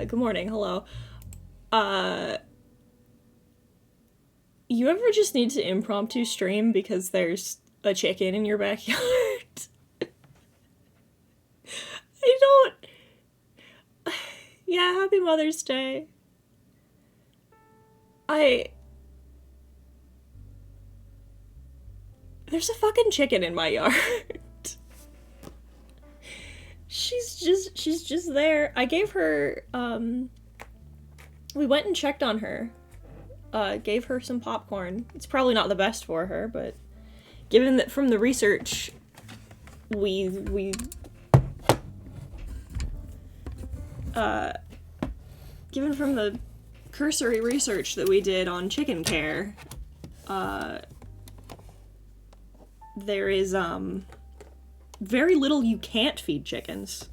Good morning, hello. Uh, you ever just need to impromptu stream because there's a chicken in your backyard? I don't. Yeah, happy Mother's Day. I. There's a fucking chicken in my yard. She's just there. I gave her, we went and checked on her. Gave her some popcorn. It's probably not the best for her, but given that from the research we given from the cursory research that we did on chicken care, there is very little you can't feed chickens.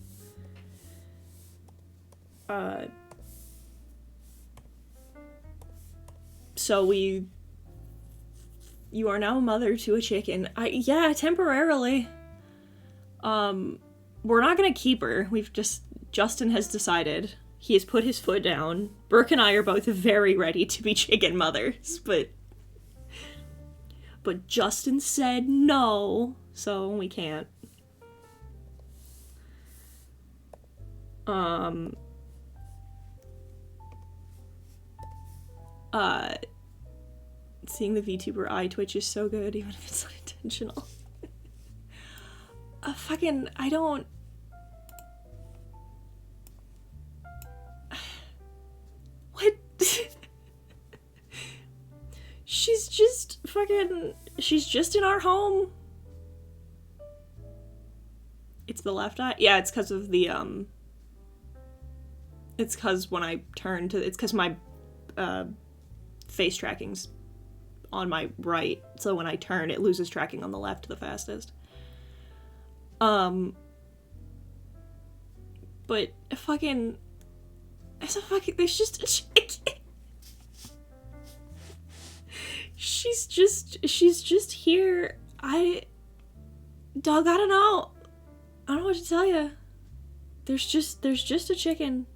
So you are now a mother to a chicken. Yeah, temporarily. We're not gonna keep her. Justin has decided. He has put his foot down. Brooke and I are both very ready to be chicken mothers, but Justin said no, so we can't. Seeing the VTuber eye twitch is so good, even if it's unintentional. I don't... What? She's just in our home. It's the left eye? Yeah, it's because of the, it's because when I turn to, it's because my, face tracking's on my right, so when I turn, it loses tracking on the left the fastest. But there's just a chicken. She's just here. I don't know. I don't know what to tell you. There's just a chicken.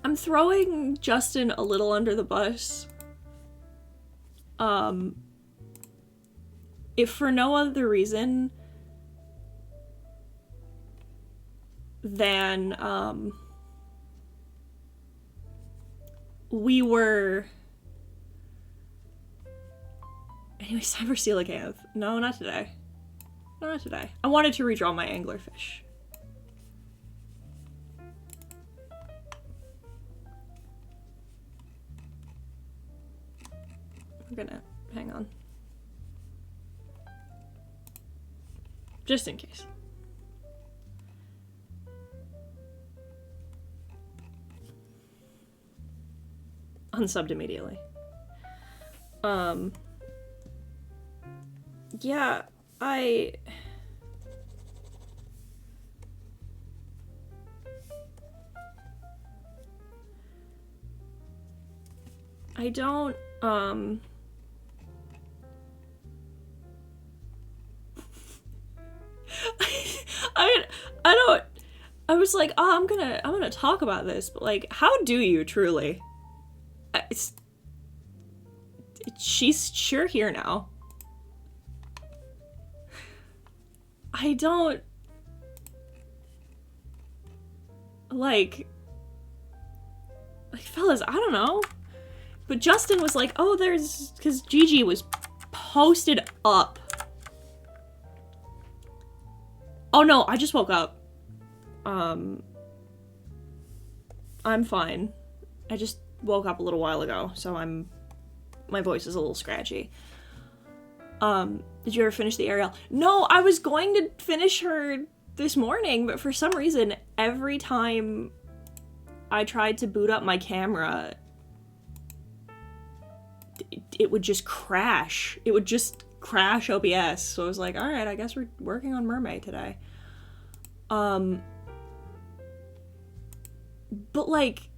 I'm throwing Justin a little under the bus. If for no other reason than, we were... Anyways, time for coelacanth. No, not today. No, not today. I wanted to redraw my anglerfish. I'm gonna... hang on. Just in case. Unsubbed immediately. Yeah, I don't, I was like, oh, I'm gonna talk about this, but like, how do you truly? She's sure here now. I don't... Like, fellas, I don't know. But Justin was like, oh, because Gigi was posted up. Oh no, I just woke up. I'm fine. I just woke up a little while ago, so my voice is a little scratchy. Did you ever finish the Ariel? No, I was going to finish her this morning, but for some reason, every time I tried to boot up my camera, it would just crash. It would just crash OBS. So I was like, alright, I guess we're working on MerMay today. But like...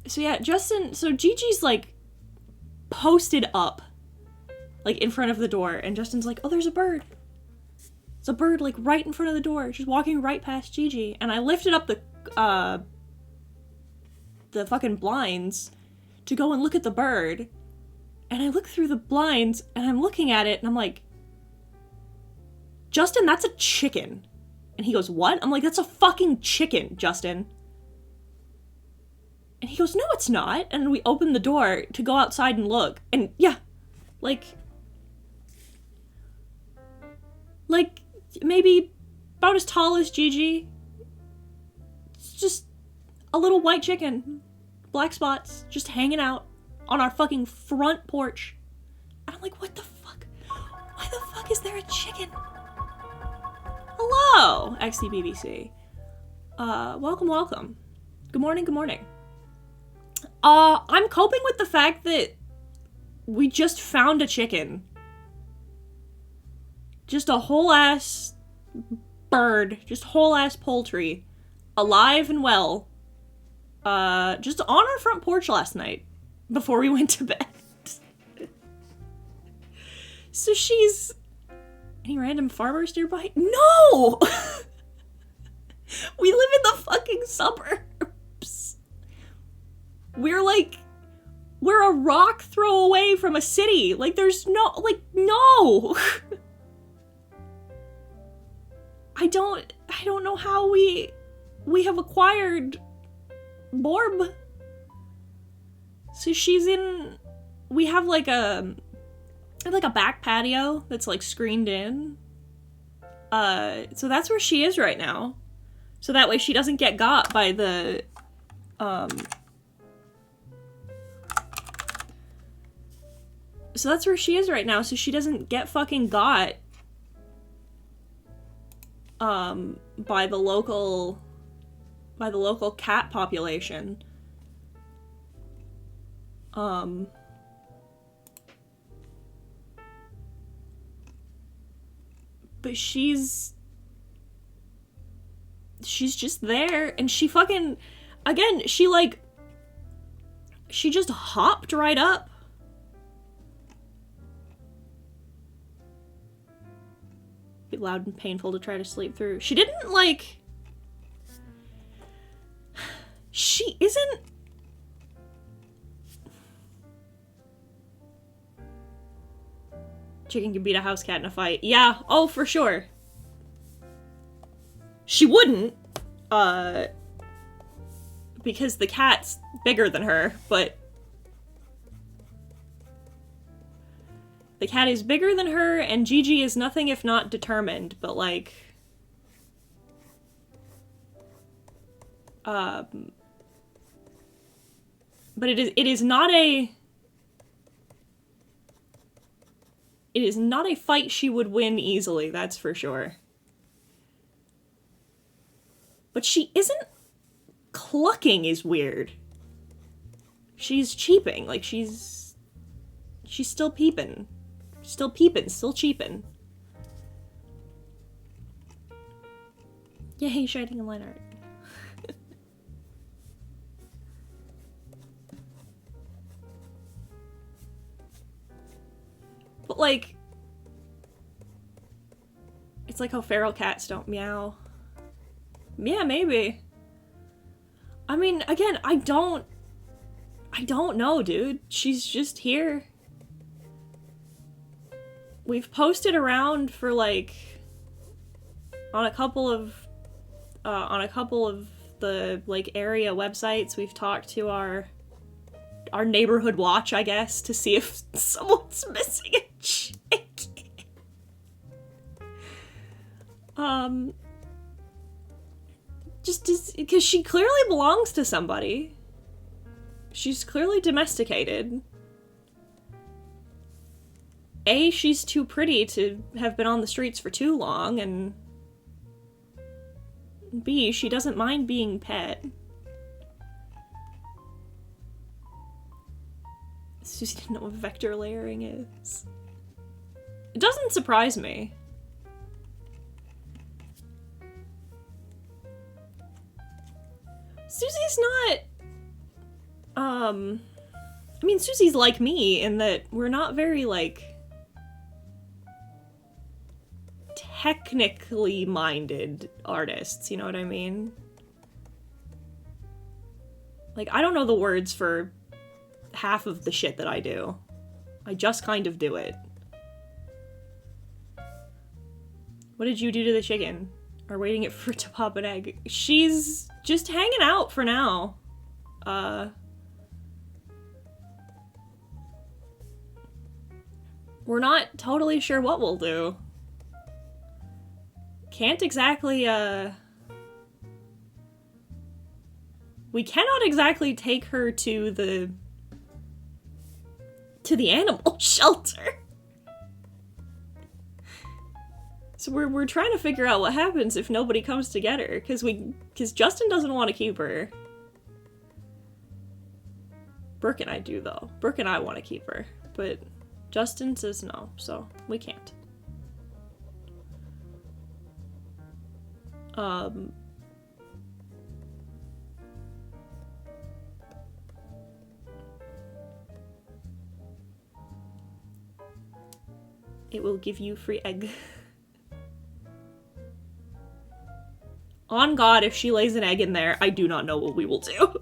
So yeah, so Gigi's like posted up, like in front of the door, and Justin's like, oh, there's a bird. There's a bird, like, right in front of the door, just walking right past Gigi. And I lifted up the fucking blinds to go and look at the bird. And I look through the blinds, and I'm looking at it, and I'm like, Justin, that's a chicken. And he goes, what? I'm like, that's a fucking chicken, Justin. And he goes, no, it's not. And we open the door to go outside and look. And yeah, like maybe about as tall as Gigi. It's just a little white chicken. Black spots, just hanging out on our fucking front porch. And I'm like, what the fuck? Why the fuck is there a chicken? Hello, XDBBC. Welcome. Good morning. I'm coping with the fact that we just found a chicken. Just a whole ass bird, just whole ass poultry, alive and well, just on our front porch last night before we went to bed. So she's... Any random farmers nearby? No! We live in the fucking suburbs. We're a rock throw away from a city. Like, there's no, like, no! I don't know how we have acquired Borb. So she's in, we have like a back patio that's like screened in. So that's where she is right now. So that way she doesn't get got by the, so that's where she is right now, so she doesn't get fucking got, by the local cat population. But she's just there, and she fucking, again, she just hopped right up. Be loud and painful to try to sleep through. She didn't, she isn't... Chicken can beat a house cat in a fight. Yeah, oh, for sure. She wouldn't, because the cat's bigger than her, but... The cat is bigger than her, and Gigi is nothing if not determined, but but it is not a fight she would win easily, that's for sure. But she isn't clucking is weird. She's cheeping, like she's still peeping. Still peeping, still cheeping. Yay, shining in line art. But it's like how feral cats don't meow. Yeah, maybe. I mean, again, I don't know, dude. She's just here. We've posted around for on a couple of the area websites. We've talked to our neighborhood watch, I guess, to see if someone's missing a chicken. Just because she clearly belongs to somebody. She's clearly domesticated. A, she's too pretty to have been on the streets for too long, and B, she doesn't mind being pet. Susie didn't know what vector layering is. It doesn't surprise me. Susie's not, I mean, Susie's like me in that we're not very, technically minded artists, you know what I mean? Like, I don't know the words for half of the shit that I do. I just kind of do it. What did you do to the chicken? Or waiting it for it to pop an egg? She's just hanging out for now. We're not totally sure what we'll do. Can't exactly, we cannot exactly take her to the animal shelter. So we're trying to figure out what happens if nobody comes to get her, because Justin doesn't want to keep her. Brooke and I do, though. Brooke and I want to keep her, but Justin says no, so we can't. It will give you free egg. On God, if she lays an egg in there, I do not know what we will do.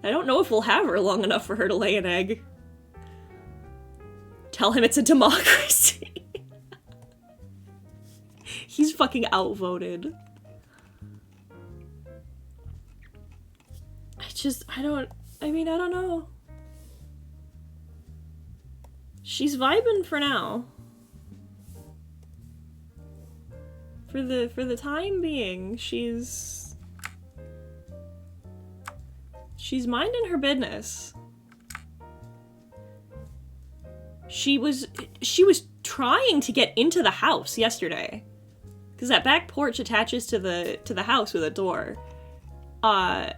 I don't know if we'll have her long enough for her to lay an egg. Tell him it's a democracy. He's fucking outvoted. I don't know. She's vibing for now. For the time being, she's minding her business. She was trying to get into the house yesterday, because that back porch attaches to the house with a door, and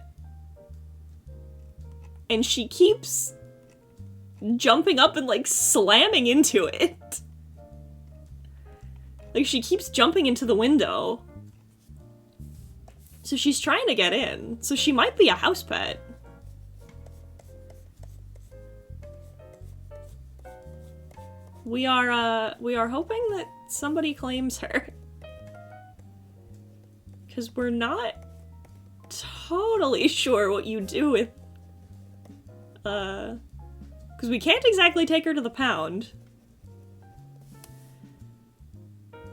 she keeps jumping up and like slamming into it. Like, she keeps jumping into the window. So she's trying to get in. So she might be a house pet. We are hoping that somebody claims her. Because we're not totally sure what you do with... Because we can't exactly take her to the pound.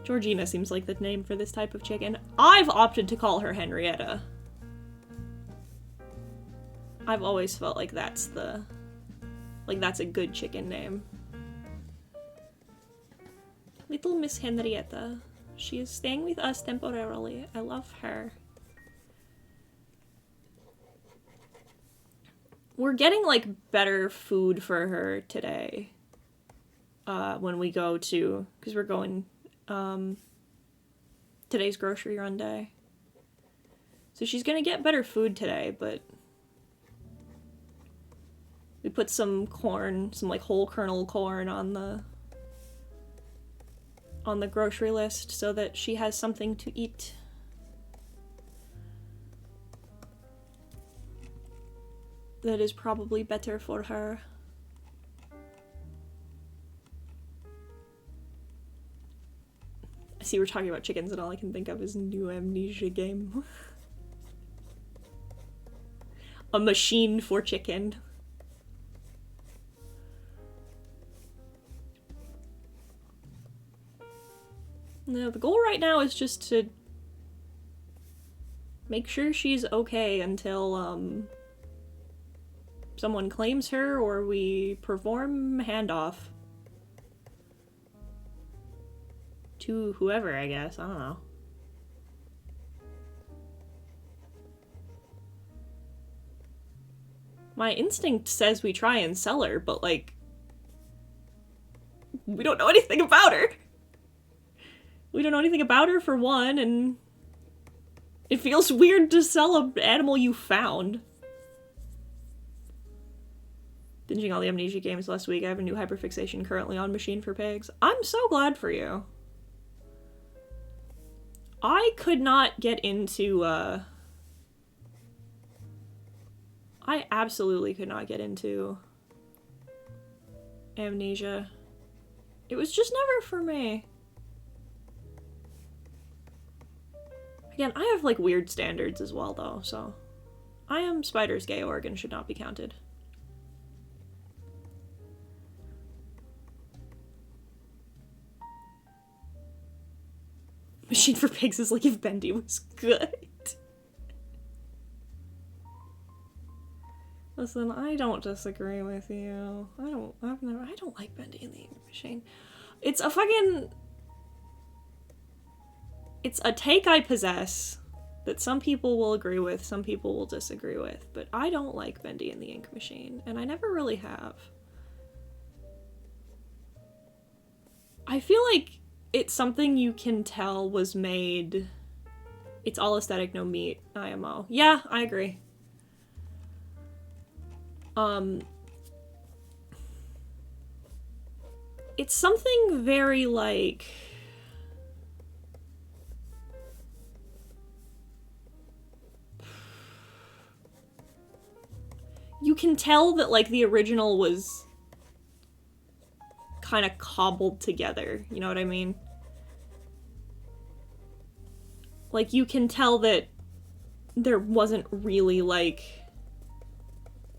Georgina seems like the name for this type of chicken. I've opted to call her Henrietta. I've always felt like that's a good chicken name. Little Miss Henrietta. She is staying with us temporarily. I love her. We're getting, like, better food for her today. When we go to... Because we're going... today's grocery run day. So she's gonna get better food today, but we put some corn, some like whole kernel corn on the grocery list so that she has something to eat. That is probably better for her. See, we're talking about chickens and all I can think of is new Amnesia game. A machine for chicken. No, the goal right now is just to make sure she's okay until, someone claims her or we perform handoff. To whoever, I guess. I don't know. My instinct says we try and sell her, but, like, we don't know anything about her. We don't know anything about her, for one, and it feels weird to sell an animal you found. Binging all the Amnesia games last week. I have a new hyperfixation currently on Machine for Pigs. I'm so glad for you. I could not get into, I absolutely could not get into Amnesia. It was just never for me. Again, I have, like, weird standards as well, though, so... I am Spider's gay organ should not be counted. Machine for Pigs is like if Bendy was good. Listen, I don't disagree with you. I don't like Bendy in the Ink Machine. It's a fucking... It's a take I possess that some people will agree with, some people will disagree with, but I don't like Bendy in the Ink Machine, and I never really have. I feel like it's something you can tell was made... It's all aesthetic, no meat, IMO. Yeah, I agree. It's something very, like... You can tell that, like, the original was kind of cobbled together, you know what I mean? Like, you can tell that there wasn't really, like,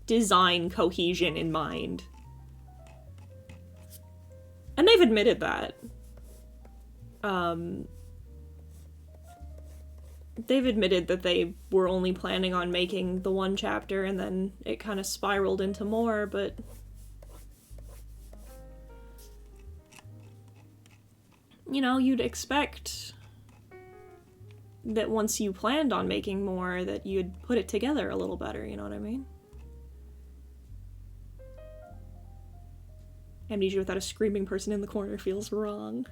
design cohesion in mind. And they've admitted that. They've admitted that they were only planning on making the one chapter and then it kind of spiraled into more, but... You know, you'd expect that once you planned on making more, that you'd put it together a little better, you know what I mean? Amnesia without a screaming person in the corner feels wrong.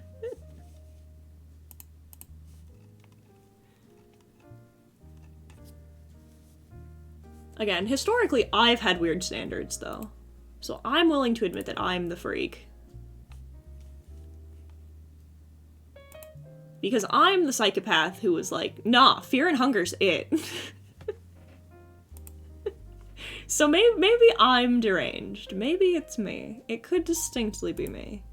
Again, historically, I've had weird standards, though. So I'm willing to admit that I'm the freak. Because I'm the psychopath who was like, nah, fear and hunger's it. So maybe I'm deranged. Maybe it's me. It could distinctly be me.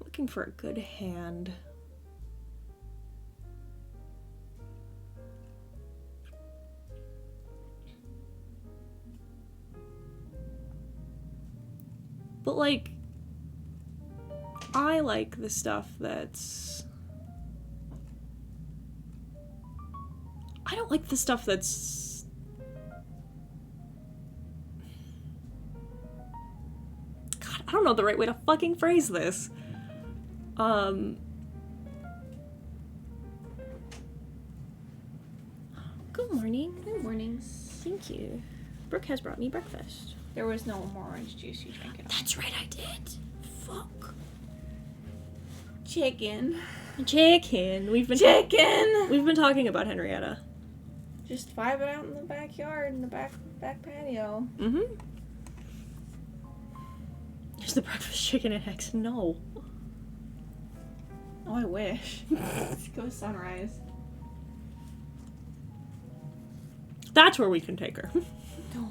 Looking for a good hand. But, like, I like the stuff that's... I don't like the stuff that's... God, I don't know the right way to fucking phrase this. Good morning. Good morning. Thank you. Brooke has brought me breakfast. There was no more orange juice, you drank it all. That's right, I did. Fuck. Chicken. We've been talking about Henrietta. Just vibing out in the backyard, in the back patio. Mm-hmm. There's the breakfast chicken and eggs. No. Oh, I wish. Let's go sunrise. That's where we can take her. No.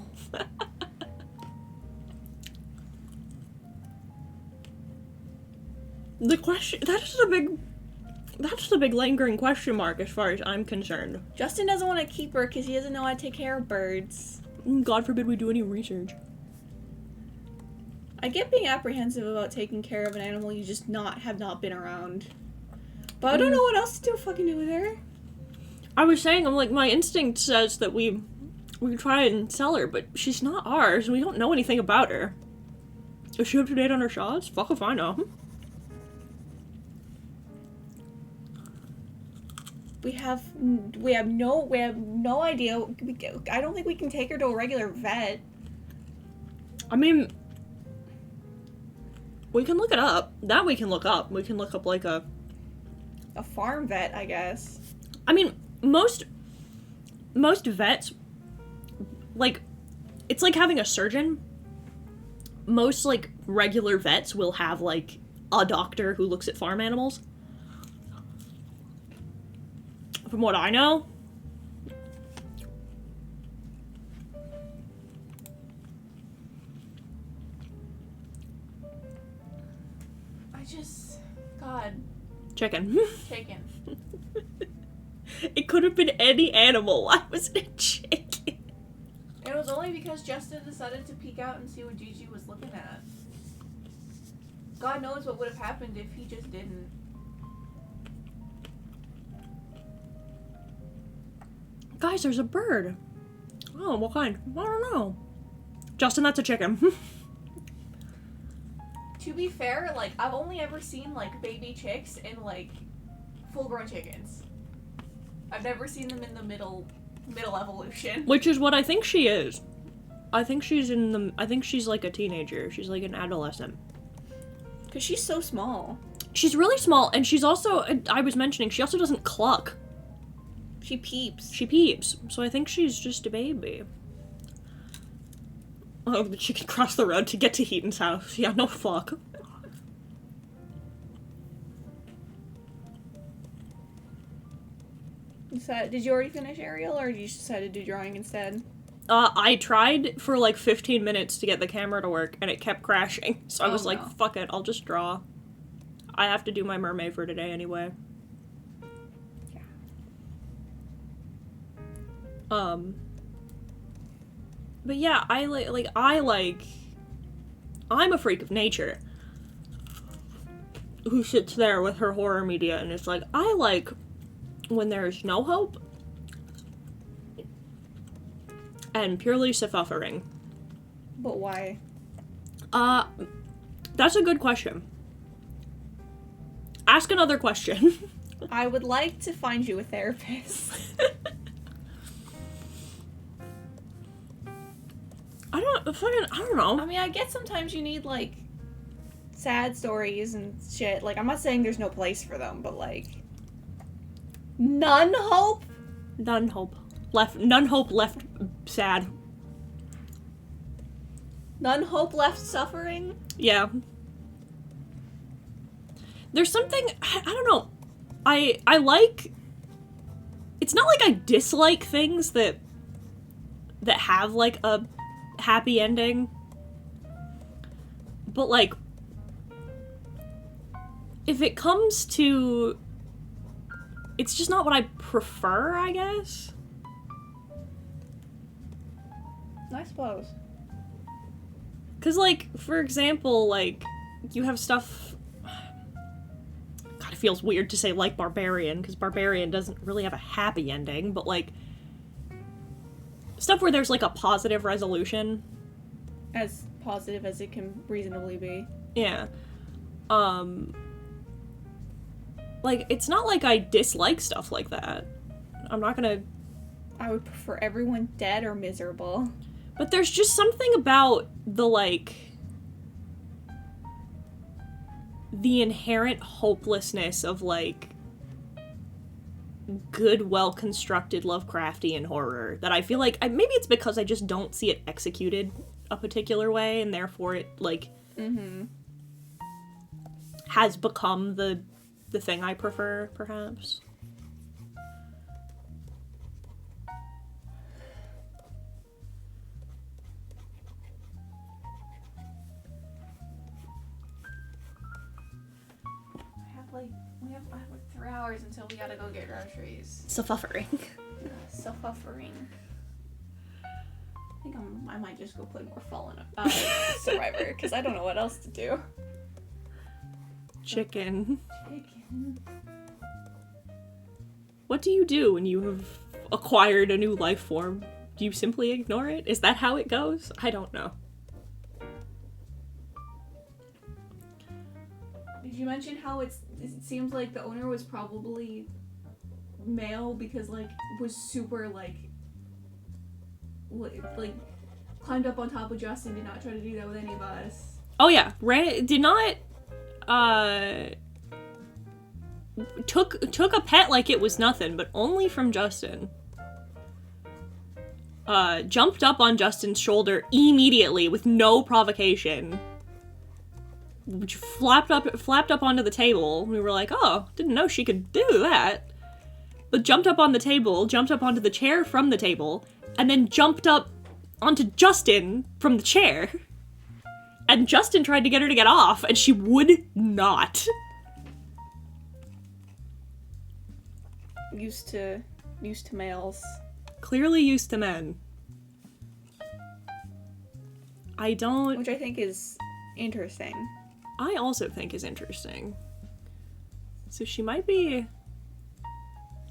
The question, that's the big lingering question mark as far as I'm concerned. Justin doesn't want to keep her because he doesn't know how to take care of birds. God forbid we do any research. I get being apprehensive about taking care of an animal you just have not been around. But I don't know what else to fucking do with her. I was saying, I'm like, my instinct says that we try and sell her, but she's not ours, and we don't know anything about her. Is she up to date on her shots? Fuck if I know. We have no idea. I don't think we can take her to a regular vet. I mean, we can look it up. That we can look up. We can look up, like, a farm vet, I guess. I mean, most vets, like, it's like having a surgeon. Most, like, regular vets will have, like, a doctor who looks at farm animals. From what I know. God, Chicken. chicken. It could have been any animal. Why was it a chicken? It was only because Justin decided to peek out and see what Gigi was looking at. God knows what would have happened if he just didn't. Guys, there's a bird. Oh, what kind? I don't know. Justin, that's a chicken. To be fair, like, I've only ever seen, like, baby chicks and, like, full-grown chickens. I've never seen them in the middle evolution. Which is what I think she is. I think she's like a teenager. She's like an adolescent. Because she's so small. She's really small, and she's also, I was mentioning, she also doesn't cluck. She peeps. She peeps. So I think she's just a baby. Oh, the chicken crossed the road to get to Heaton's house. Yeah, no fuck. So, did you already finish Ariel, or did you decide to do drawing instead? I tried for like 15 minutes to get the camera to work, and it kept crashing. So I was like, fuck it, I'll just draw. I have to do my MerMay for today anyway. Yeah. But yeah, I'm a freak of nature who sits there with her horror media and is like, I like when there's no hope and purely suffering. But why? That's a good question. Ask another question. I would like to find you a therapist. I don't know. I mean, I get sometimes you need, like, sad stories and shit. Like, I'm not saying there's no place for them, but, like, none hope left sad. None hope left suffering? Yeah. There's something, I don't know. I like, it's not like I dislike things that have, like, a happy ending. But, like, if it comes to, it's just not what I prefer, I guess. I suppose. Because, like, for example, like, you have stuff, God, it feels weird to say like Barbarian, because Barbarian doesn't really have a happy ending, but, like, stuff where there's, like, a positive resolution. As positive as it can reasonably be. Yeah. Like, it's not like I dislike stuff like that. I'm not gonna... I would prefer everyone dead or miserable. But there's just something about the, like... the inherent hopelessness of, like... good, well-constructed Lovecraftian horror that I feel like... maybe it's because I just don't see it executed a particular way, and therefore it, like... has become the thing I prefer, perhaps. I have like 3 hours until we gotta go get groceries. Suffering. Suffering. I think I might just go play more Fallen Survivor, because I don't know what else to do. Chicken. Chicken. What do you do when you have acquired a new life form? Do you simply ignore it? Is that how it goes? I don't know. Did you mention how it seems like the owner was probably male because, like, was super, like climbed up on top of Justin, did not try to do that with any of us. Oh yeah, did not, took a pet like it was nothing, but only from Justin. Jumped up on Justin's shoulder immediately with no provocation. Which flapped up onto the table. We were like, oh, didn't know she could do that. But jumped up on the table, jumped up onto the chair from the table, and then jumped up onto Justin from the chair. And Justin tried to get her to get off, and she would not. Used to males. Clearly used to men. I don't... Which I think is interesting. I also think is interesting. So she might be...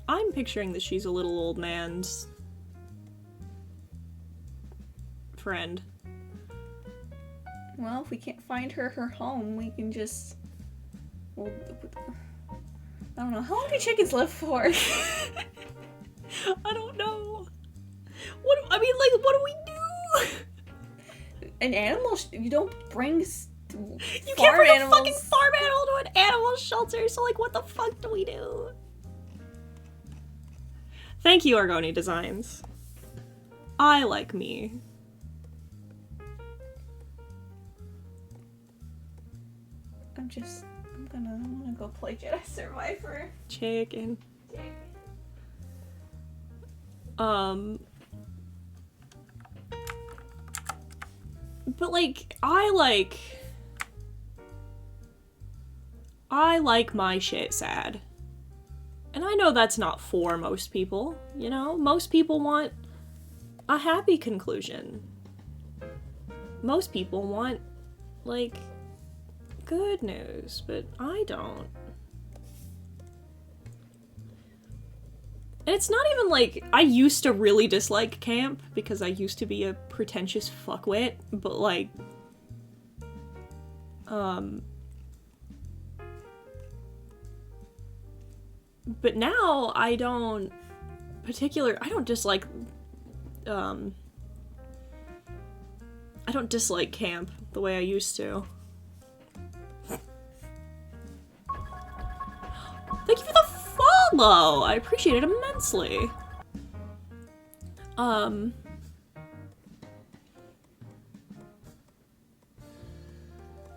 I'm picturing that she's a little old man's friend. Well, if we can't find her home, we can just... Well, I don't know. How long do chickens live for? I don't know. What do we do? An animal... you don't bring... You can't bring a fucking farm animal to an animal shelter, so like what the fuck do we do? Thank you, Argoni Designs. I like me. I'm gonna go play Jedi Survivor. Chicken. But like, I like my shit sad. And I know that's not for most people, you know? Most people want a happy conclusion. Most people want, like, good news, but I don't. And it's not even like, I used to really dislike camp because I used to be a pretentious fuckwit, but like, but now I don't dislike, I don't dislike camp the way I used to. Thank you for the follow! I appreciate it immensely. But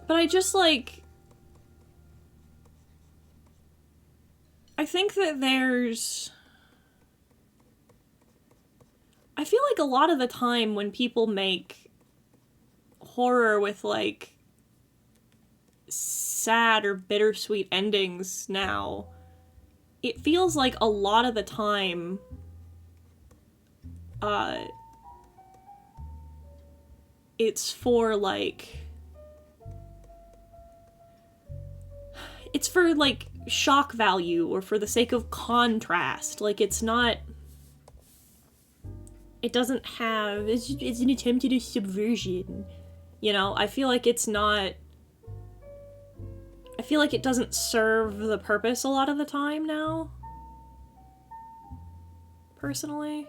I just like... I think that there's... I feel like a lot of the time when people make horror with, like, sad or bittersweet endings now, it feels like a lot of the time, it's for, like, it's for, like, shock value or for the sake of contrast. Like, it's not, it doesn't have, it's an attempt at a subversion, you know? I feel like it's not, I feel like it doesn't serve the purpose a lot of the time now. Personally.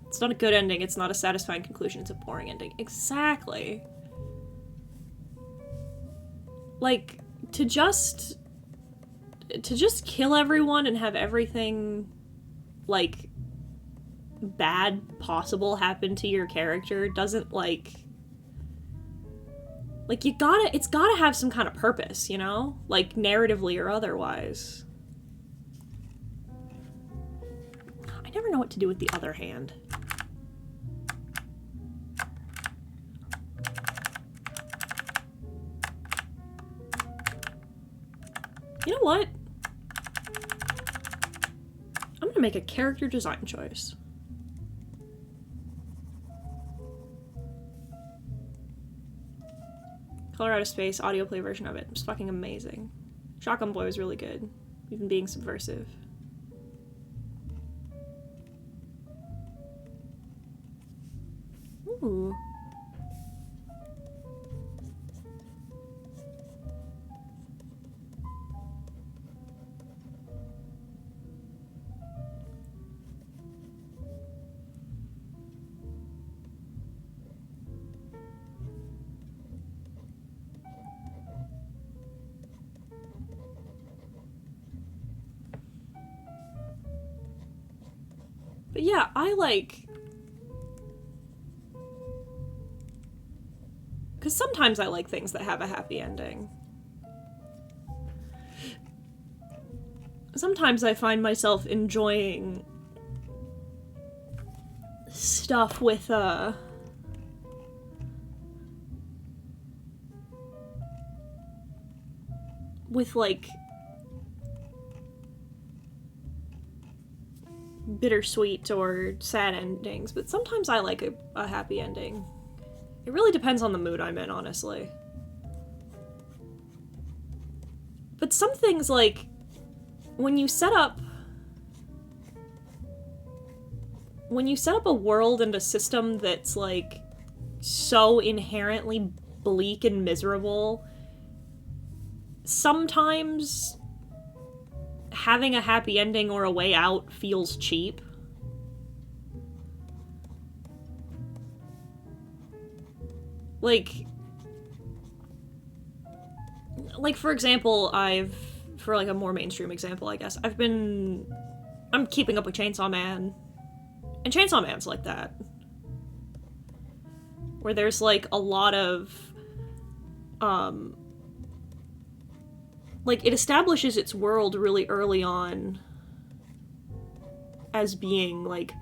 It's not a good ending, it's not a satisfying conclusion, it's a boring ending. Exactly. Like, to just kill everyone and have everything, like, bad possible happen to your character doesn't, like, it's gotta have some kind of purpose, you know? Like, narratively or otherwise. I never know what to do with the other hand. You know what? I'm gonna make a character design choice. Color Out of Space, audio play version of it. It's fucking amazing. Shotgun Boy was really good, even being subversive. Ooh. But yeah, I like... Because sometimes I like things that have a happy ending. Sometimes I find myself enjoying stuff with, with, like, bittersweet or sad endings, but sometimes I like a happy ending. It really depends on the mood I'm in, honestly. But some things, like, when you set up a world and a system that's, like, so inherently bleak and miserable, sometimes having a happy ending or a way out feels cheap. Like, for example, for, like, a more mainstream example, I guess, I'm keeping up with Chainsaw Man, and Chainsaw Man's like that. Where there's, like, a lot of, like, it establishes its world really early on as being, like,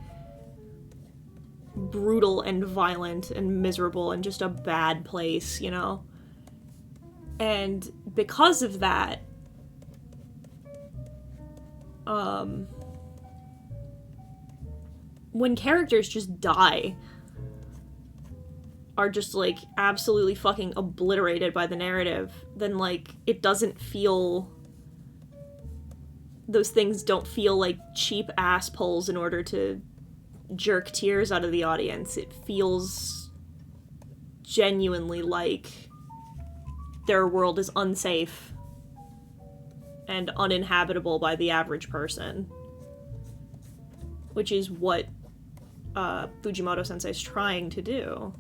brutal and violent and miserable and just a bad place, you know? And because of that, when characters just die, are just, like, absolutely fucking obliterated by the narrative, then, like, it doesn't feel... Those things don't feel like cheap-ass pulls in order to jerk tears out of the audience. It feels genuinely like their world is unsafe and uninhabitable by the average person. Which is what Fujimoto-sensei's trying to do.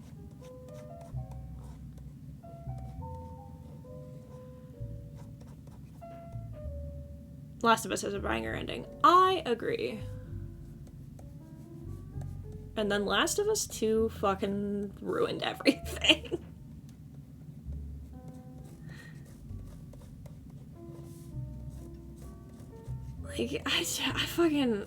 Last of Us has a banger ending. I agree. And then Last of Us 2 fucking ruined everything. Like, I fucking...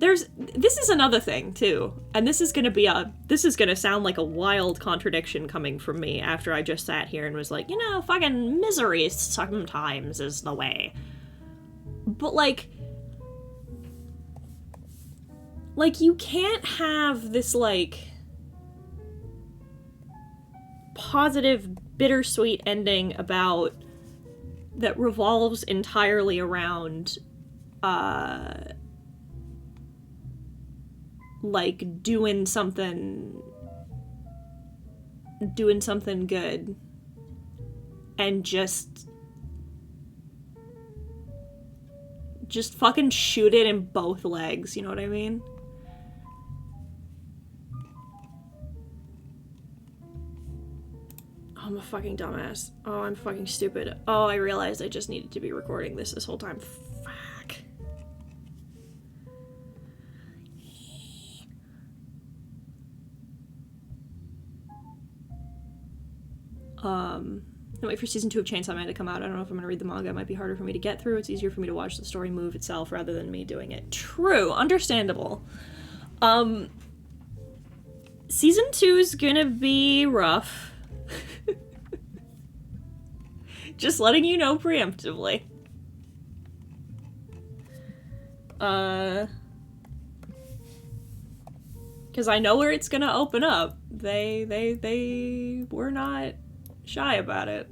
This is another thing, too. And this is gonna sound like a wild contradiction coming from me after I just sat here and was like, you know, fucking misery sometimes is the way. But, like, you can't have this, like, positive, bittersweet ending that revolves entirely around, like, doing something good and just fucking shoot it in both legs, you know what I mean? Oh, I'm a fucking dumbass. Oh, I'm fucking stupid. Oh, I realized I just needed to be recording this whole time. Fuck. I wait for season 2 of Chainsaw Man to come out. I don't know if I'm gonna read the manga. It might be harder for me to get through. It's easier for me to watch the story move itself rather than me doing it. True. Understandable. Season 2's gonna be rough. Just letting you know preemptively. Because I know where it's gonna open up. They were not shy about it.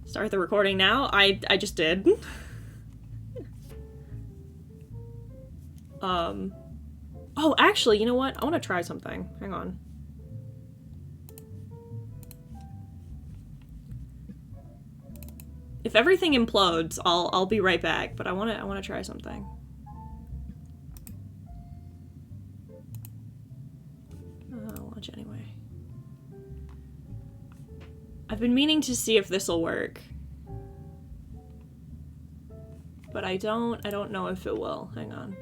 Start the recording now? I just did. Oh, actually, you know what? I want to try something. Hang on. If everything implodes, I'll be right back, but I want to try something. I'll launch anyway. I've been meaning to see if this'll work. But I don't know if it will. Hang on.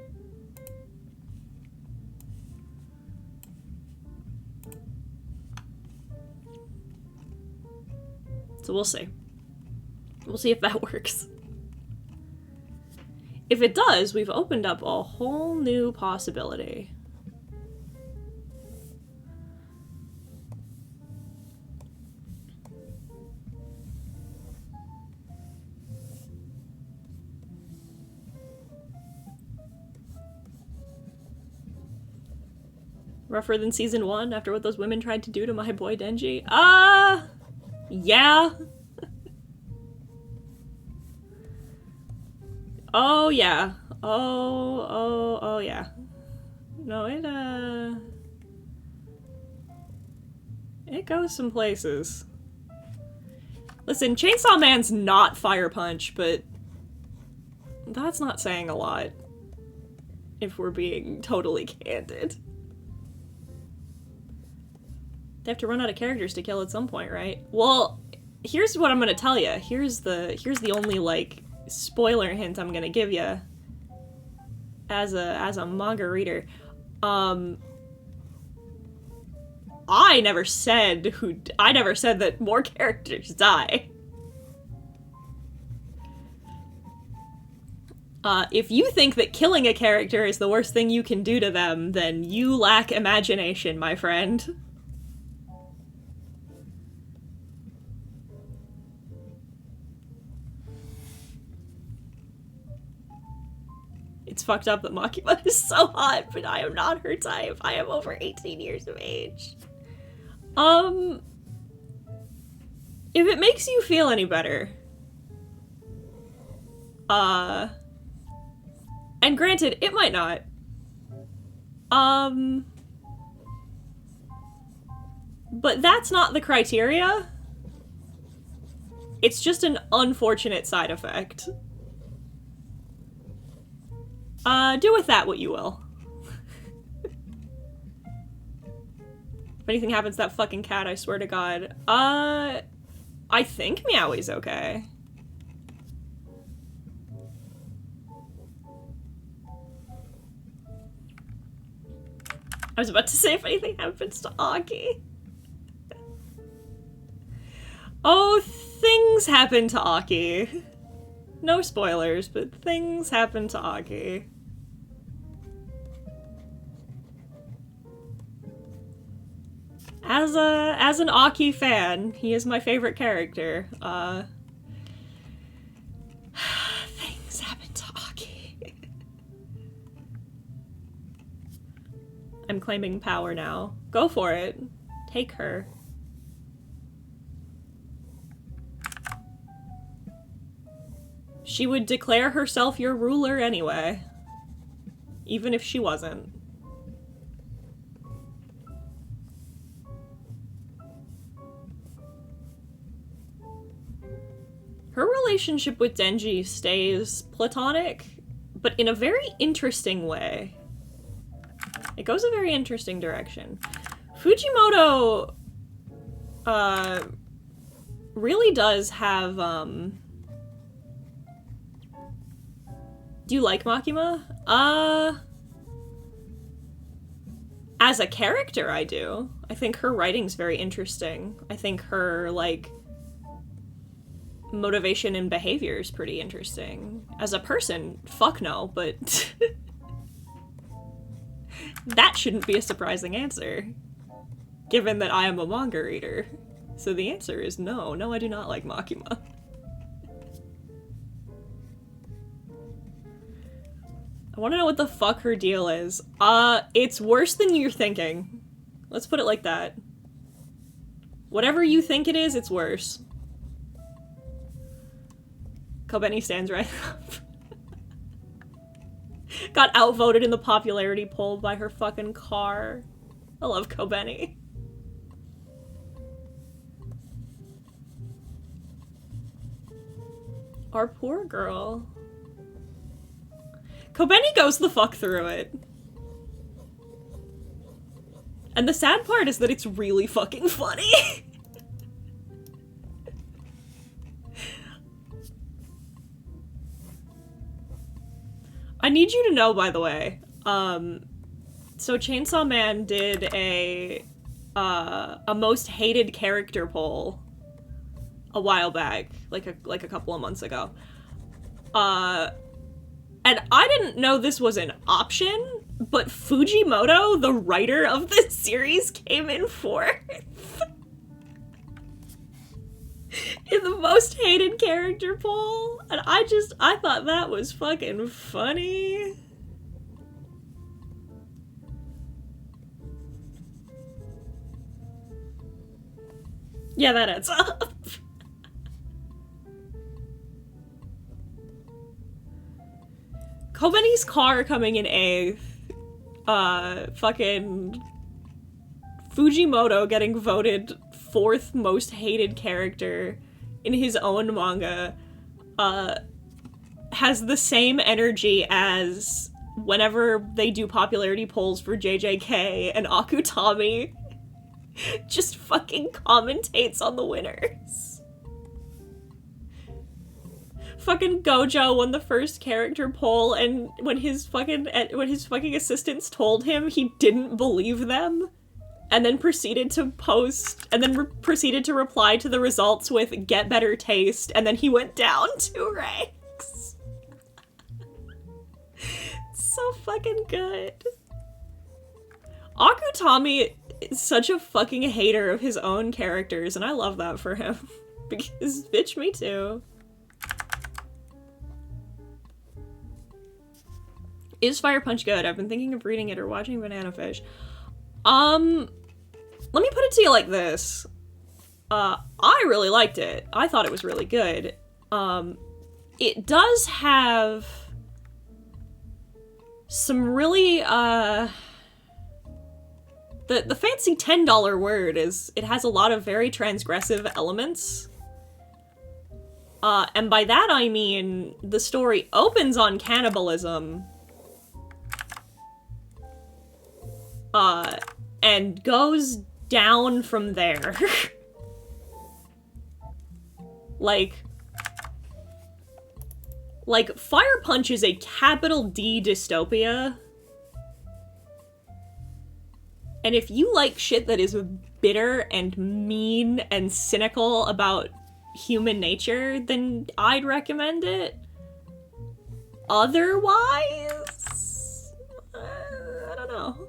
So we'll see. We'll see if that works. If it does, we've opened up a whole new possibility. Rougher than season 1 after what those women tried to do to my boy Denji? Yeah. Oh, yeah. Oh, yeah. No, it goes some places. Listen, Chainsaw Man's not Fire Punch, but that's not saying a lot, if we're being totally candid. They have to run out of characters to kill at some point, right? Well, here's what I'm gonna tell you. Here's the only, like, spoiler hint I'm gonna give you as a manga reader. I never said that more characters die. If you think that killing a character is the worst thing you can do to them, then you lack imagination, my friend. It's fucked up that Makima is so hot, but I am not her type. I am over 18 years of age. If it makes you feel any better, and granted, it might not, but that's not the criteria. It's just an unfortunate side effect. Do with that what you will. If anything happens to that fucking cat, I swear to God. I think Meowie's okay. I was about to say if anything happens to Aki. Oh, things happen to Aki. No spoilers, but things happen to Aki. As an Aki fan, he is my favorite character. Things happen to Aki. I'm claiming power now. Go for it. Take her. She would declare herself your ruler anyway. Even if she wasn't. Her relationship with Denji stays platonic, but in a very interesting way. It goes a very interesting direction. Fujimoto really does have do you like Makima? As a character, I do. I think her writing's very interesting. I think her, like, motivation and behavior is pretty interesting. As a person, fuck no, but that shouldn't be a surprising answer, given that I am a manga reader. So the answer is no. No, I do not like Makima. I want to know what the fuck her deal is. It's worse than you're thinking. Let's put it like that. Whatever you think it is, it's worse. Kobeni stands right up. Got outvoted in the popularity poll by her fucking car. I love Kobeni. Our poor girl. Kobeni goes the fuck through it. And the sad part is that it's really fucking funny. I need you to know, by the way, so Chainsaw Man did a most hated character poll a while back, like a couple of months ago. And I didn't know this was an option, but Fujimoto, the writer of the series, came in fourth. In the most hated character poll. And I thought that was fucking funny. Yeah, that adds up. Kobeni's car coming in 8th. Fucking Fujimoto getting voted 4th most hated character in his own manga, has the same energy as whenever they do popularity polls for JJK, and Akutami just fucking commentates on the winners. Fucking Gojo won the first character poll, and when his fucking assistants told him, he didn't believe them, and then proceeded to proceeded to reply to the results with "get better taste," and then he went down 2 ranks. So fucking good. Akutami is such a fucking hater of his own characters, and I love that for him. Because, bitch, me too. Is Fire Punch good? I've been thinking of reading it or watching Banana Fish. Let me put it to you like this. I really liked it. I thought it was really good. It does have some really, the fancy $10 word is, it has a lot of very transgressive elements. And by that I mean, the story opens on cannibalism, and goes down from there. Like, Fire Punch is a capital D dystopia. And if you like shit that is bitter and mean and cynical about human nature, then I'd recommend it. Otherwise, I don't know.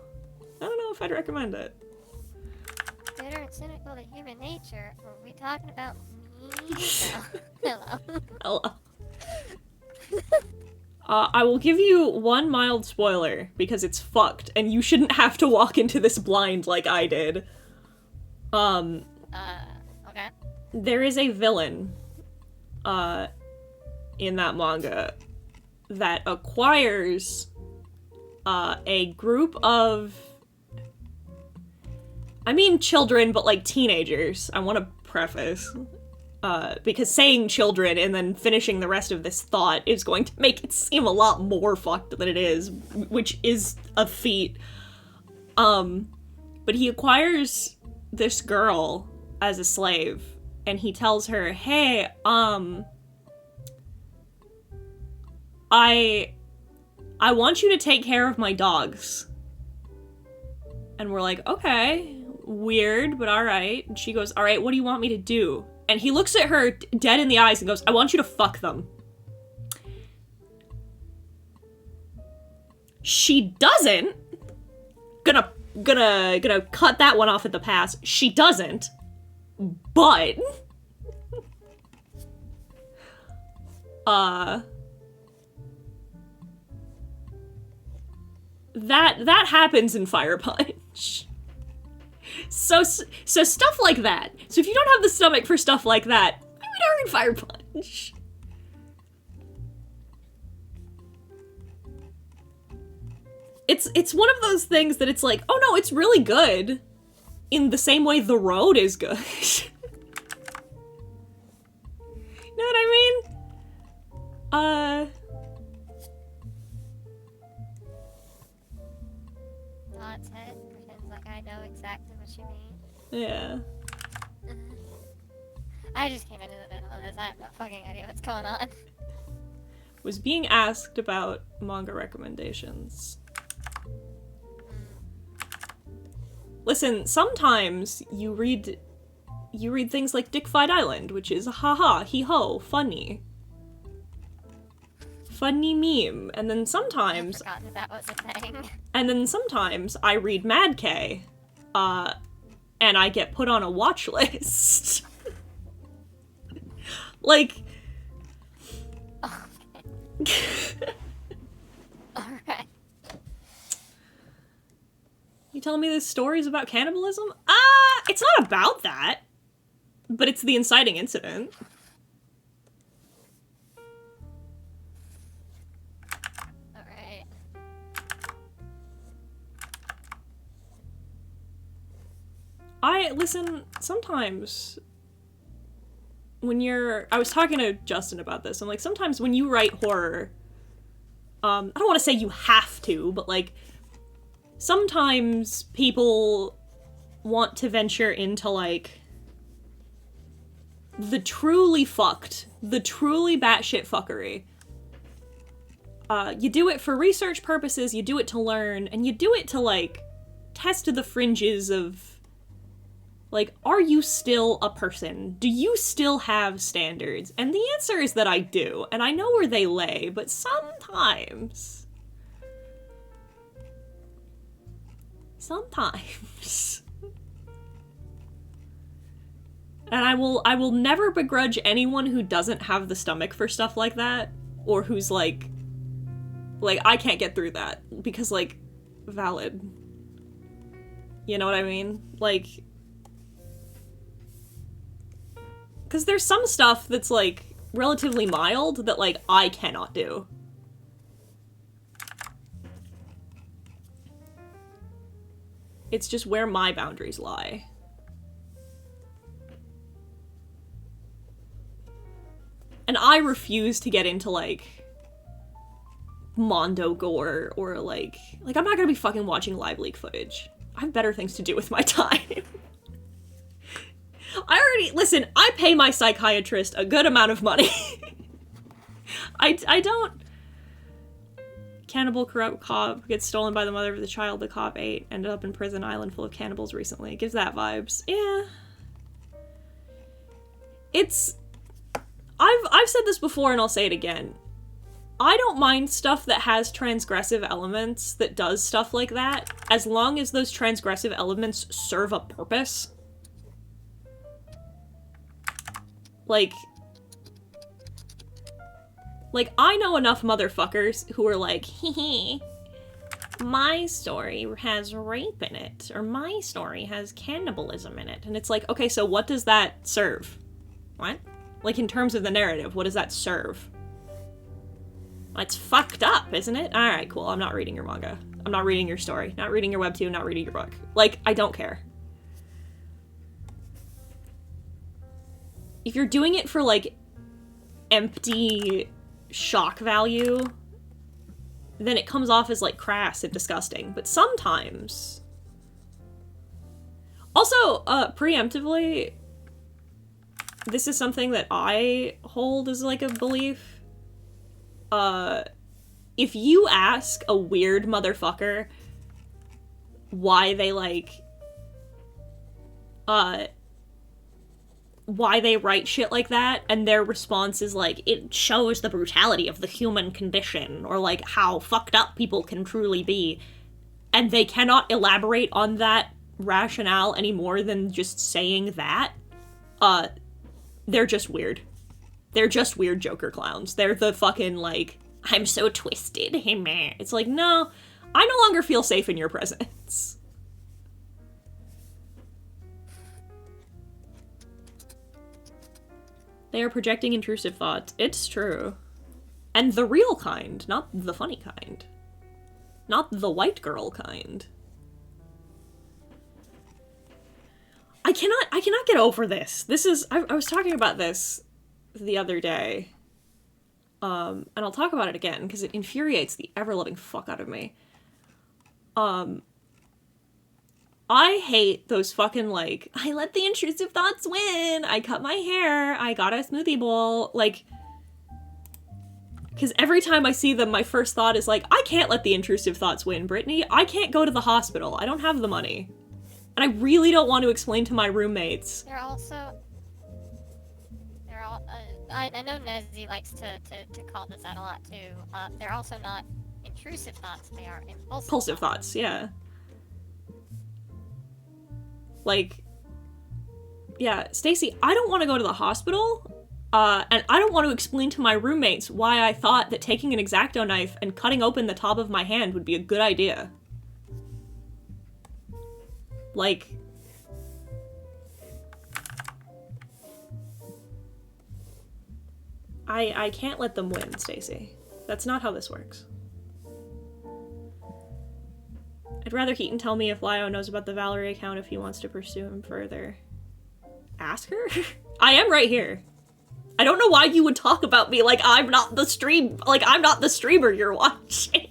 I don't know if I'd recommend it. Bitter and cynical to human nature? Are we talking about me? No. Hello. Hello. I will give you one mild spoiler, because it's fucked, and you shouldn't have to walk into this blind like I did. Okay. There is a villain, in that manga that acquires, a group of, I mean children, but like teenagers. I want to preface. Because saying children and then finishing the rest of this thought is going to make it seem a lot more fucked than it is, which is a feat. But he acquires this girl as a slave, and he tells her, hey, I want you to take care of my dogs. And we're like, okay, weird, but alright. And she goes, alright, what do you want me to do? And he looks at her dead in the eyes and goes, I want you to fuck them. She doesn't. Gonna cut that one off at the pass. She doesn't. But that happens in Fire Punch. So stuff like that. So if you don't have the stomach for stuff like that, maybe don't read Fire Punch. It's one of those things that it's like, oh no, it's really good. In the same way The Road is good. You know what I mean? Nods head, pretends like I know exactly what you mean. Yeah. I just came into the middle of this. I have no fucking idea what's going on. Was being asked about manga recommendations. Listen, sometimes you read things like Dick Fight Island, which is haha, hee-ho, funny. Funny meme. And then sometimes... I forgot that was a thing. And then sometimes I read Mad K, and I get put on a watch list. Like... Okay. Alright. You telling me this story is about cannibalism? It's not about that. But it's the inciting incident. Alright. Listen, sometimes when I was talking to Justin about this, I'm like, sometimes when you write horror, I don't want to say you have to, but like, sometimes people want to venture into like, the truly fucked, the truly batshit fuckery. You do it for research purposes, you do it to learn, and you do it to like, test the fringes of like, are you still a person? Do you still have standards? And the answer is that I do, and I know where they lay, but sometimes... And I will never begrudge anyone who doesn't have the stomach for stuff like that, or who's like, I can't get through that, because, like, valid. You know what I mean? Like... Because there's some stuff that's, like, relatively mild that, like, I cannot do. It's just where my boundaries lie. And I refuse to get into, like, Mondo gore or, like, I'm not gonna be fucking watching live leak footage. I have better things to do with my time. Listen, I pay my psychiatrist a good amount of money. I don't... Cannibal corrupt cop gets stolen by the mother of the child the cop ate, ended up in prison island full of cannibals recently. It gives that vibes. Yeah. It's... I've said this before and I'll say it again. I don't mind stuff that has transgressive elements that does stuff like that, as long as those transgressive elements serve a purpose. Like, I know enough motherfuckers who are like, hee my story has rape in it, or my story has cannibalism in it. And it's like, okay, so what does that serve? What? Like, in terms of the narrative, what does that serve? It's fucked up, isn't it? Alright, cool, I'm not reading your manga. I'm not reading your story. Not reading your webtoon, not reading your book. Like, I don't care. If you're doing it for, like, empty shock value, then it comes off as, like, crass and disgusting. But sometimes... Also, preemptively, this is something that I hold as, like, a belief. If you ask a weird motherfucker why they, like, why they write shit like that, and their response is like, it shows the brutality of the human condition, or like how fucked up people can truly be, and they cannot elaborate on that rationale any more than just saying that, they're just weird. They're just weird Joker clowns. They're the fucking, like, I'm so twisted, hey man. It's like, no, I no longer feel safe in your presence. They are projecting intrusive thoughts. It's true. And the real kind, not the funny kind. Not the white girl kind. I cannot get over this. This is, I was talking about this the other day. And I'll talk about it again, because it infuriates the ever-loving fuck out of me. I hate those fucking, like, I let the intrusive thoughts win, I cut my hair, I got a smoothie bowl, like, because every time I see them, my first thought is like, I can't let the intrusive thoughts win, Brittany. I can't go to the hospital. I don't have the money. And I really don't want to explain to my roommates. I know Nezzy likes to call this out a lot too. They're also not intrusive thoughts, they are impulsive thoughts, yeah. Like, yeah, Stacy, I don't want to go to the hospital, and I don't want to explain to my roommates why I thought that taking an X-Acto knife and cutting open the top of my hand would be a good idea. Like, I can't let them win, Stacy. That's not how this works. I'd rather Keaton tell me if Lio knows about the Valerie account if he wants to pursue him further. Ask her? I am right here. I don't know why you would talk about me like I'm not the streamer you're watching.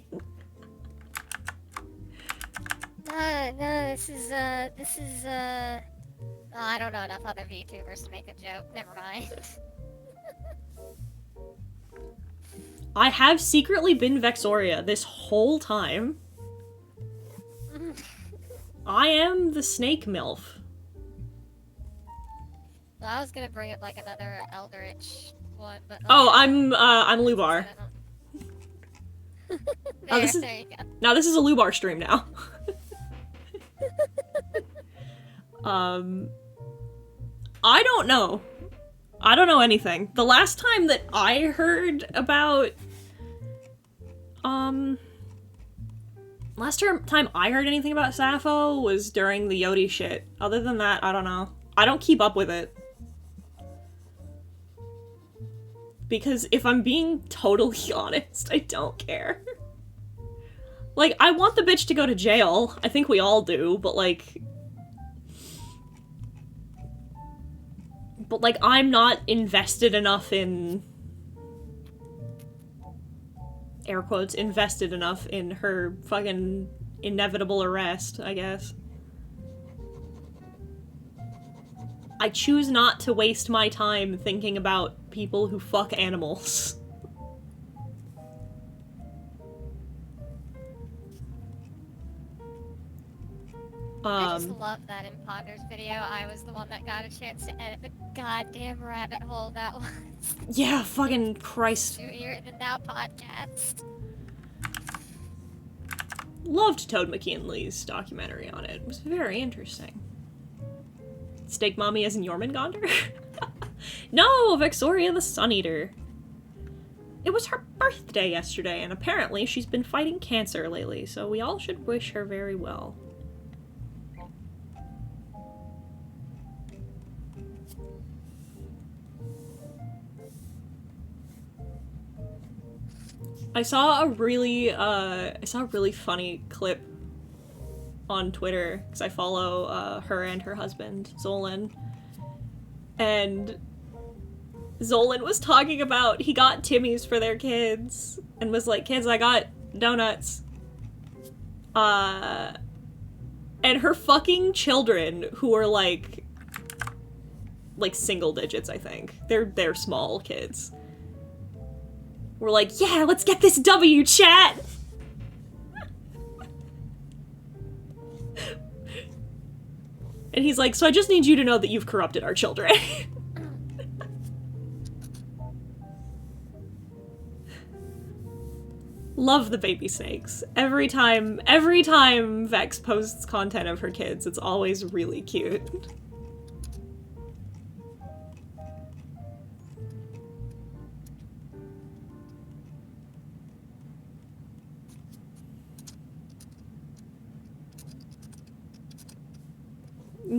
No, this is, oh, I don't know enough other VTubers to make a joke. Never mind. I have secretly been Vexoria this whole time. I am the snake MILF. Well, I was gonna bring up, like, another Eldritch one, but... Oh, I'm Lubar. There this is- you go. Now this is a Lubar stream now. I don't know. I don't know anything. The last time that I heard about, time I heard anything about Sappho was during the Yodi shit. Other than that, I don't know. I don't keep up with it. Because if I'm being totally honest, I don't care. Like, I want the bitch to go to jail. I think we all do, but like... But like, I'm not invested enough in... air quotes, invested enough in her fucking inevitable arrest, I guess. I choose not to waste my time thinking about people who fuck animals. I just love that in Ponder's video. I was the one that got a chance to edit the goddamn rabbit hole that was. Yeah, fucking Christ. To hear it in Now podcast. Loved Toad McKinley's documentary on it. It was very interesting. Steak Mommy as in Jormungandr? No, Vexoria the Sun Eater. It was her birthday yesterday, and apparently she's been fighting cancer lately, so we all should wish her very well. I saw a really funny clip on Twitter, because I follow her and her husband, Zolan. And Zolan was talking about he got Timmy's for their kids, and was like, kids, I got donuts. And her fucking children, who are like single digits, I think. They're small kids. We're like, yeah, let's get this W, chat! And he's like, so I just need you to know that you've corrupted our children. Love the baby snakes. Every time Vex posts content of her kids, it's always really cute.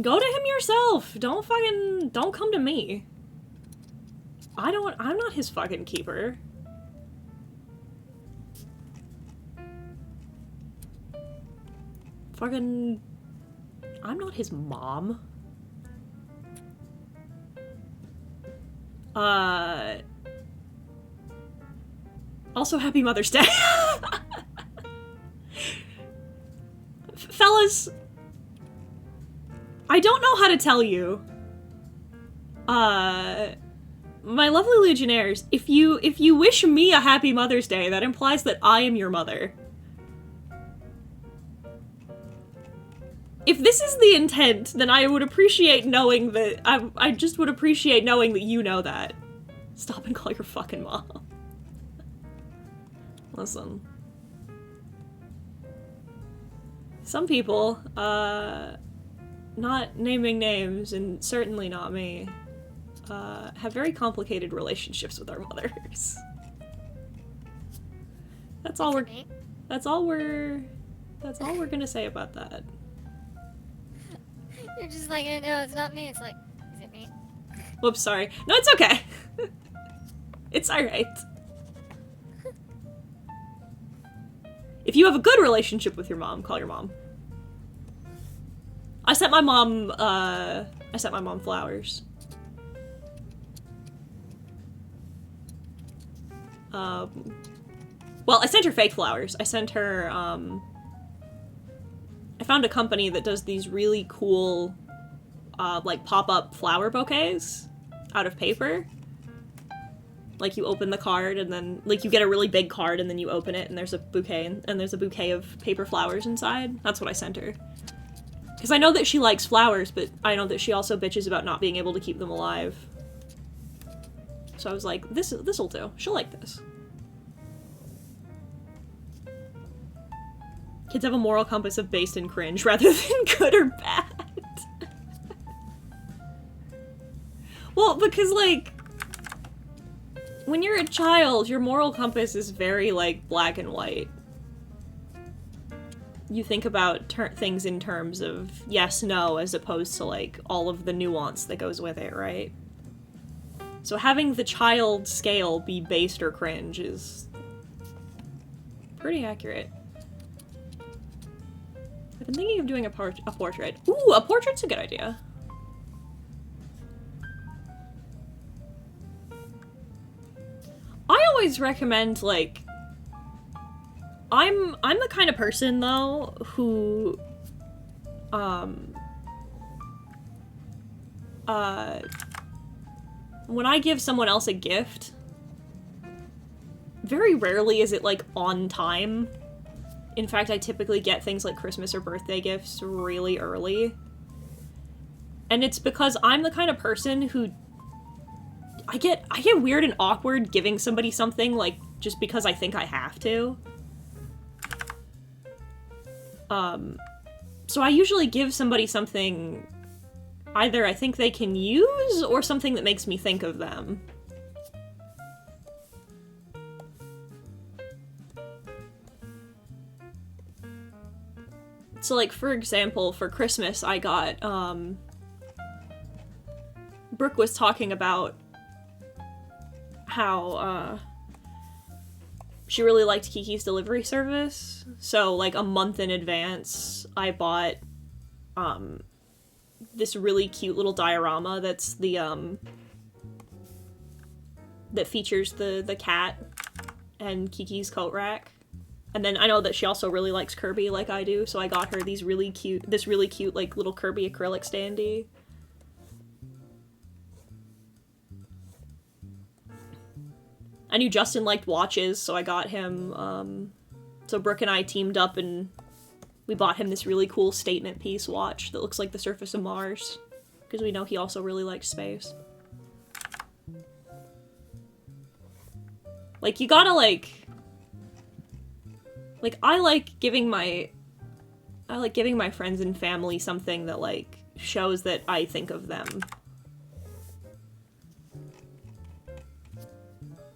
Go to him yourself. Don't come to me. I'm not his fucking keeper. I'm not his mom. Also, happy Mother's Day. Fellas, I don't know how to tell you. My lovely Legionnaires, if you wish me a happy Mother's Day, that implies that I am your mother. If this is the intent, then I would appreciate knowing that- I just would appreciate knowing that you know that. Stop and call your fucking mom. Listen. Some people, not naming names, and certainly not me, have very complicated relationships with our mothers. That's all we're gonna say about that. You're just like, no, it's not me. It's like, is it me? Whoops, sorry. No, it's okay. It's alright. If you have a good relationship with your mom, call your mom. I sent my mom flowers. Well, I sent her fake flowers. I sent her, I found a company that does these really cool, like, pop-up flower bouquets out of paper. Like, you open the card, and then, like, you get a really big card, and then you open it, and there's a bouquet, and there's a bouquet of paper flowers inside. That's what I sent her. Because I know that she likes flowers, but I know that she also bitches about not being able to keep them alive. So I was like, this'll do. She'll like this. Kids have a moral compass of based and cringe rather than good or bad. Well, because, like, when you're a child, your moral compass is very, like, black and white. You think about things in terms of yes, no, as opposed to, like, all of the nuance that goes with it, right? So having the child scale be based or cringe is pretty accurate. I've been thinking of doing a portrait. Ooh, a portrait's a good idea. I always recommend, like, I'm the kind of person, though, who, when I give someone else a gift, very rarely is it, like, on time. In fact, I typically get things like Christmas or birthday gifts really early. And it's because I'm the kind of person who I get weird and awkward giving somebody something, like, just because I think I have to. So I usually give somebody something either I think they can use or something that makes me think of them. So, like, for example, for Christmas, I got, Brooke was talking about how, she really liked Kiki's delivery service. So, like, a month in advance, I bought, this really cute little diorama that's the, that features the cat and Kiki's coat rack. And then I know that she also really likes Kirby like I do, so I got her this really cute, like, little Kirby acrylic standee. I knew Justin liked watches, so I got him, so Brooke and I teamed up and we bought him this really cool statement piece watch that looks like the surface of Mars, because we know he also really likes space. Like, you gotta, like, I like giving my friends and family something that, like, shows that I think of them.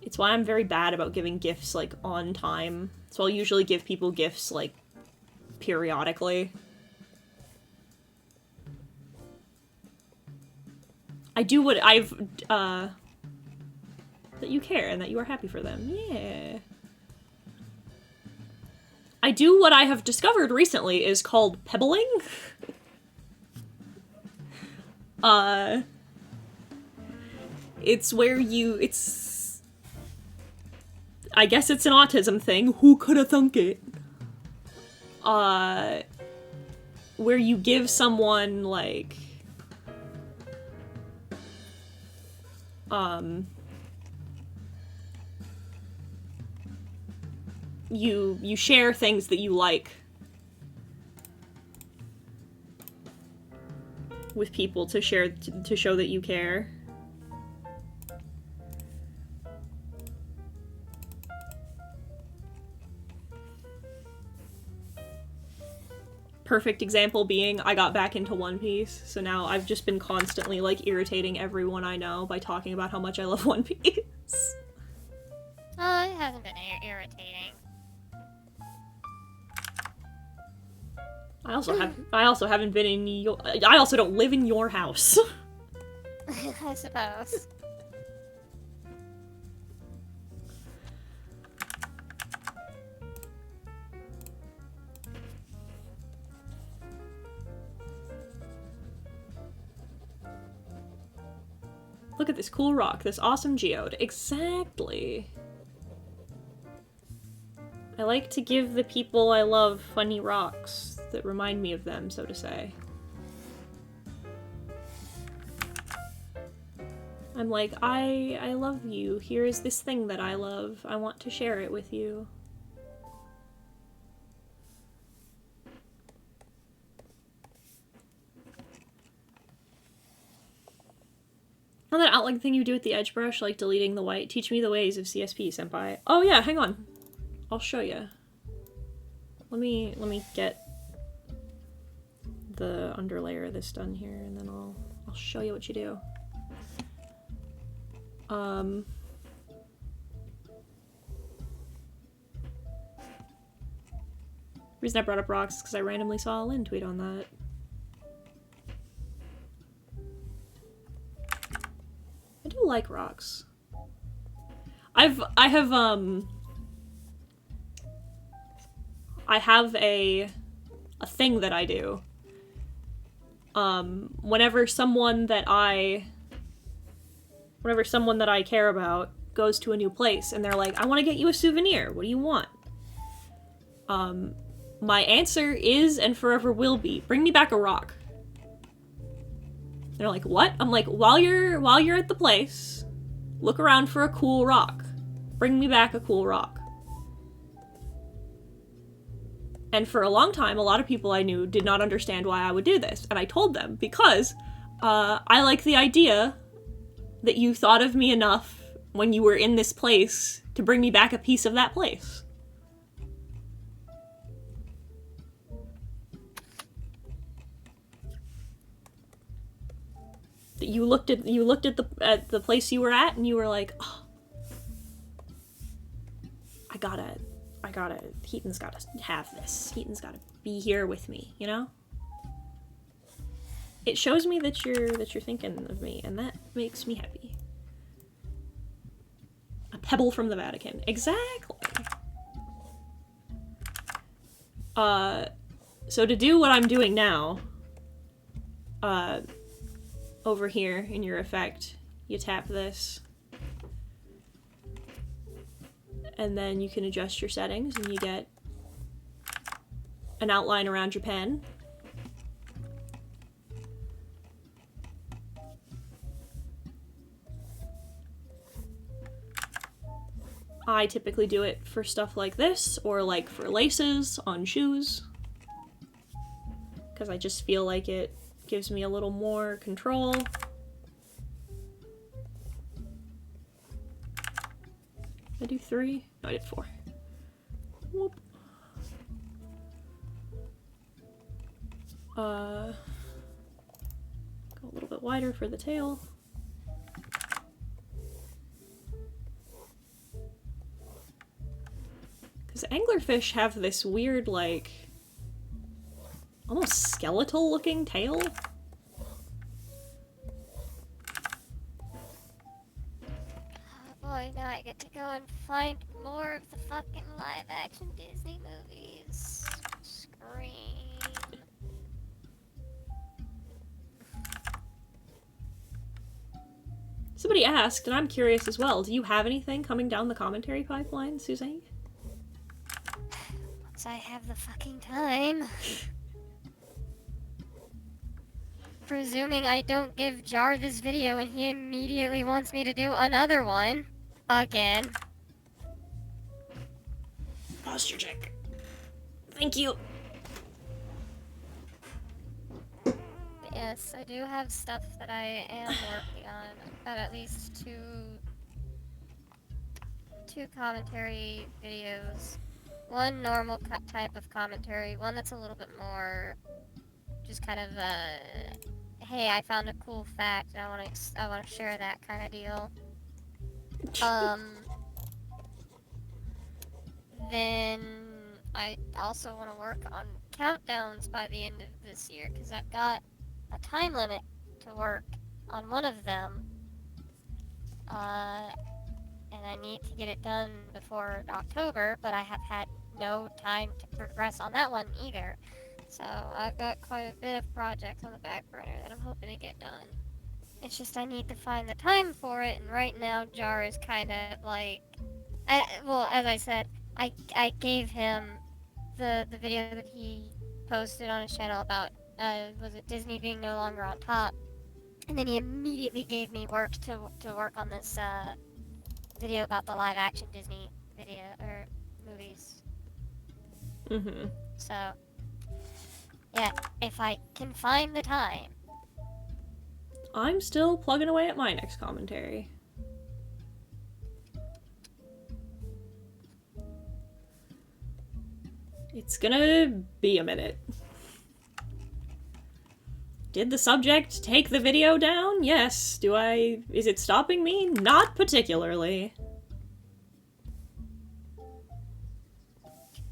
It's why I'm very bad about giving gifts, like, on time. So I'll usually give people gifts, like, periodically. I do what I've, that you care and that you are happy for them. Yeah. I do what I have discovered recently is called pebbling. It's where I guess it's an autism thing. Who could have thunk it? Where you give someone, like, you share things that you like with people to share, to show that you care. Perfect example being, I got back into One Piece, so now I've just been constantly, like, irritating everyone I know by talking about how much I love One Piece. It hasn't been irritating. I also haven't been in your- I also don't live in your house. I suppose. Look at this cool rock, this awesome geode. Exactly. I like to give the people I love funny rocks that remind me of them, so to say. I'm like, I love you. Here is this thing that I love. I want to share it with you. On that outline thing you do with the edge brush, like deleting the white. Teach me the ways of CSP, senpai. Oh yeah, hang on. I'll show you. Let me get the underlayer of this done here, and then I'll show you what you do. Reason I brought up rocks is because I randomly saw a Lynn tweet on that. I do like rocks. I have a thing that I do. Whenever someone that I care about goes to a new place and they're like, I want to get you a souvenir. What do you want? My answer is and forever will be, bring me back a rock. They're like, what? I'm like, while you're at the place, look around for a cool rock. Bring me back a cool rock. And for a long time, a lot of people I knew did not understand why I would do this. And I told them, because I like the idea that you thought of me enough when you were in this place to bring me back a piece of that place. That you looked at the place you were at and you were like, oh, I gotta, Heaton's gotta have this. Heaton's gotta be here with me, you know? It shows me that you're thinking of me, and that makes me happy. A pebble from the Vatican. Exactly. So to do what I'm doing now, over here in your effect, you tap this. And then you can adjust your settings and you get an outline around your pen. I typically do it for stuff like this, or like for laces on shoes, because I just feel like it gives me a little more control. I do 3? No, I did 4. Whoop. Go a little bit wider for the tail. Because anglerfish have this weird, like, almost skeletal looking tail. Boy, now I get to go and find more of the fucking live-action Disney movies. Scream. Somebody asked, and I'm curious as well, do you have anything coming down the commentary pipeline, Suzanne? Once I have the fucking time. Presuming I don't give Jar this video and he immediately wants me to do another one. Again. Posture check. Thank you. Yes, I do have stuff that I am working on. I've got at least two commentary videos. One normal type of commentary, one that's a little bit more just kind of hey, I found a cool fact and I want to share that kind of deal. Then I also want to work on countdowns by the end of this year, because I've got a time limit to work on one of them. And I need to get it done before October, but I have had no time to progress on that one either. So I've got quite a bit of projects on the back burner that I'm hoping to get done. It's just I need to find the time for it, and right now Jar is kind of like, well, as I said, I gave him the video that he posted on his channel about was it Disney being no longer on top, and then he immediately gave me work to work on this video about the live action Disney video or movies. Mm-hmm. So yeah, if I can find the time. I'm still plugging away at my next commentary. It's gonna be a minute. Did the subject take the video down? Yes. Is it stopping me? Not particularly.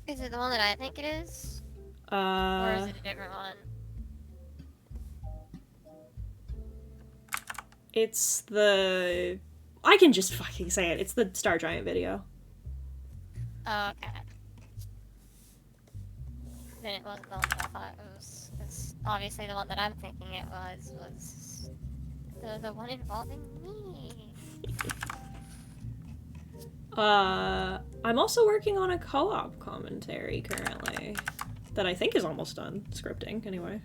Is it the one that I think it is? Or is it a different one? It's the... I can just fucking say it. It's the Star Giant video. Oh, okay. Then it wasn't the one that I thought it was. It's obviously the one that I'm thinking it was the one involving me. I'm also working on a co-op commentary currently that I think is almost done scripting, anyway.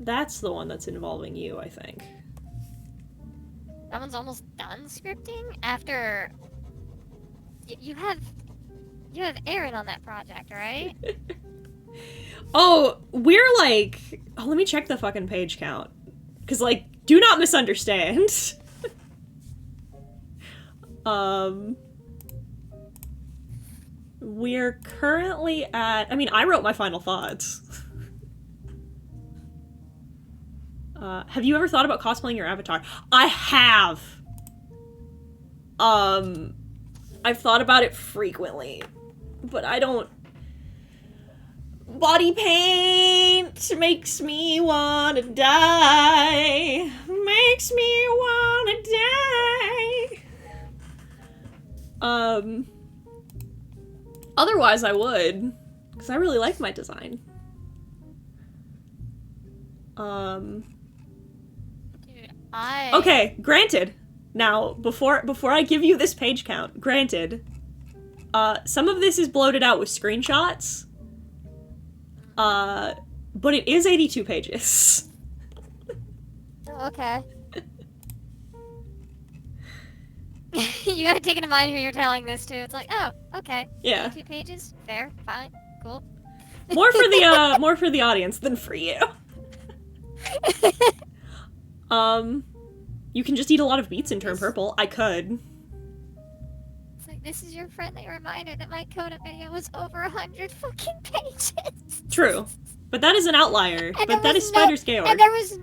That's the one that's involving you, I think. That one's almost done scripting after you have Aaron on that project, right? Oh, we're like... Oh, let me check the fucking page count. Because, like, do not misunderstand. We're currently at... I mean, I wrote my final thoughts. Have you ever thought about cosplaying your avatar? I have! I've thought about it frequently. But I don't... Body paint makes me wanna die. Makes me wanna die. Otherwise I would. Because I really like my design. Dude, I... Okay, granted. Now, before I give you this page count, granted, some of this is bloated out with screenshots. But it is 82 pages. Oh, okay. You gotta take into mind who you're telling this to. It's like, oh, okay. Yeah. 2 pages, fair, fine, cool. More for the audience than for you. You can just eat a lot of beets and turn purple. I could. It's like, this is your friendly reminder that my Coda video was over 100 fucking pages. True. But that is an outlier. And But that is Spider's Georg. And there was...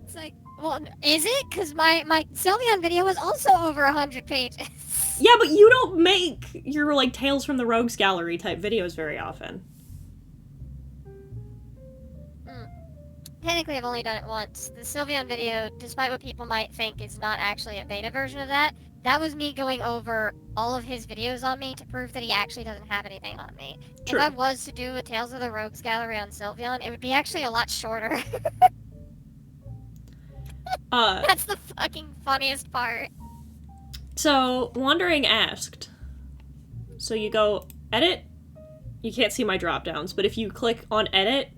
It's like, well, is it? Because my Sylveon video was also over 100 pages. Yeah, but you don't make your, like, Tales from the Rogues Gallery type videos very often. Technically, I've only done it once. The Sylveon video, despite what people might think is not actually a beta version of that, that was me going over all of his videos on me to prove that he actually doesn't have anything on me. True. If I was to do a Tales of the Rogues Gallery on Sylveon, it would be actually a lot shorter. That's the fucking funniest part. So, Wandering asked. So you go, edit? You can't see my drop downs, but if you click on edit,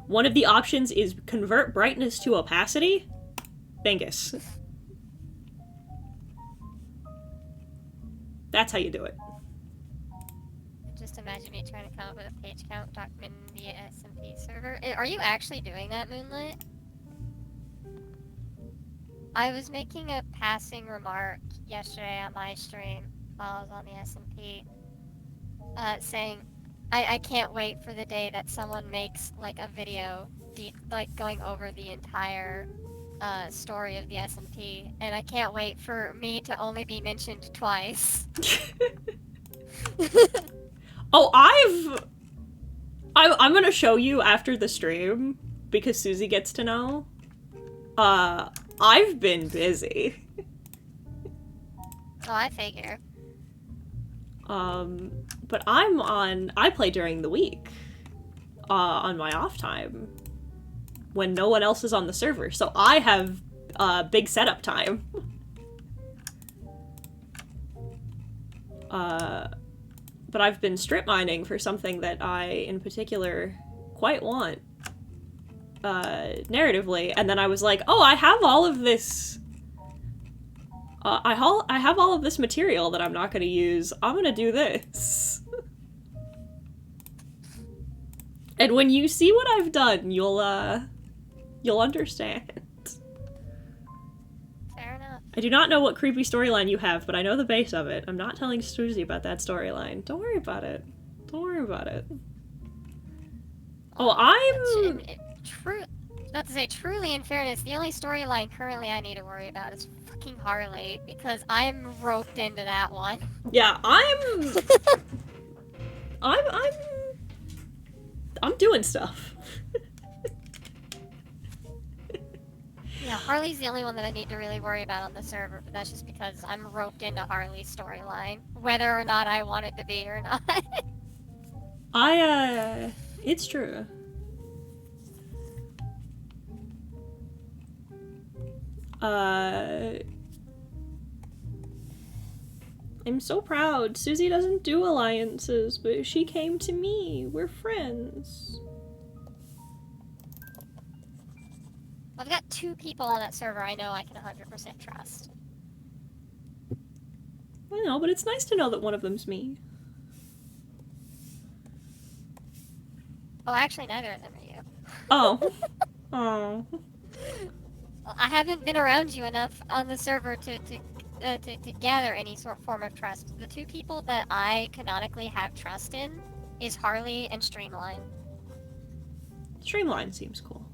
one of the options is convert brightness to opacity. Bangus. That's how you do it. Just imagine me trying to come up with a page count document via SMP server. Are you actually doing that, Moonlit? I was making a passing remark yesterday on my stream while I was on the SMP, saying, I can't wait for the day that someone makes, like, a video, like, going over the entire, story of the SMP, and I can't wait for me to only be mentioned twice. Oh, I'm gonna show you after the stream, because Susie gets to know. I've been busy. Oh, I figure. But I play during the week. on my off time when no one else is on the server. So I have big setup time. But I've been strip mining for something that I, in particular, quite want, narratively. And then I was like, oh, I have all of this... I have all of this material that I'm not going to use. I'm going to do this. And when you see what I've done, you'll understand. Fair enough. I do not know what creepy storyline you have, but I know the base of it. I'm not telling Susie about that storyline. Don't worry about it. Don't worry about it. Oh, I'm... Not to say, truly in fairness, the only storyline currently I need to worry about is fucking Harley, because I'm roped into that one. Yeah, I'm doing stuff. Yeah, Harley's the only one that I need to really worry about on the server, but that's just because I'm roped into Harley's storyline, whether or not I want it to be or not. It's true. I'm so proud. Susie doesn't do alliances, but she came to me. We're friends. I've got 2 people on that server I know I can 100% trust. I know, but it's nice to know that one of them's me. Oh, actually, neither of them are you. Oh. Oh. I haven't been around you enough on the server to gather any form of trust. The 2 people that I canonically have trust in is Harley and Streamline. Streamline seems cool.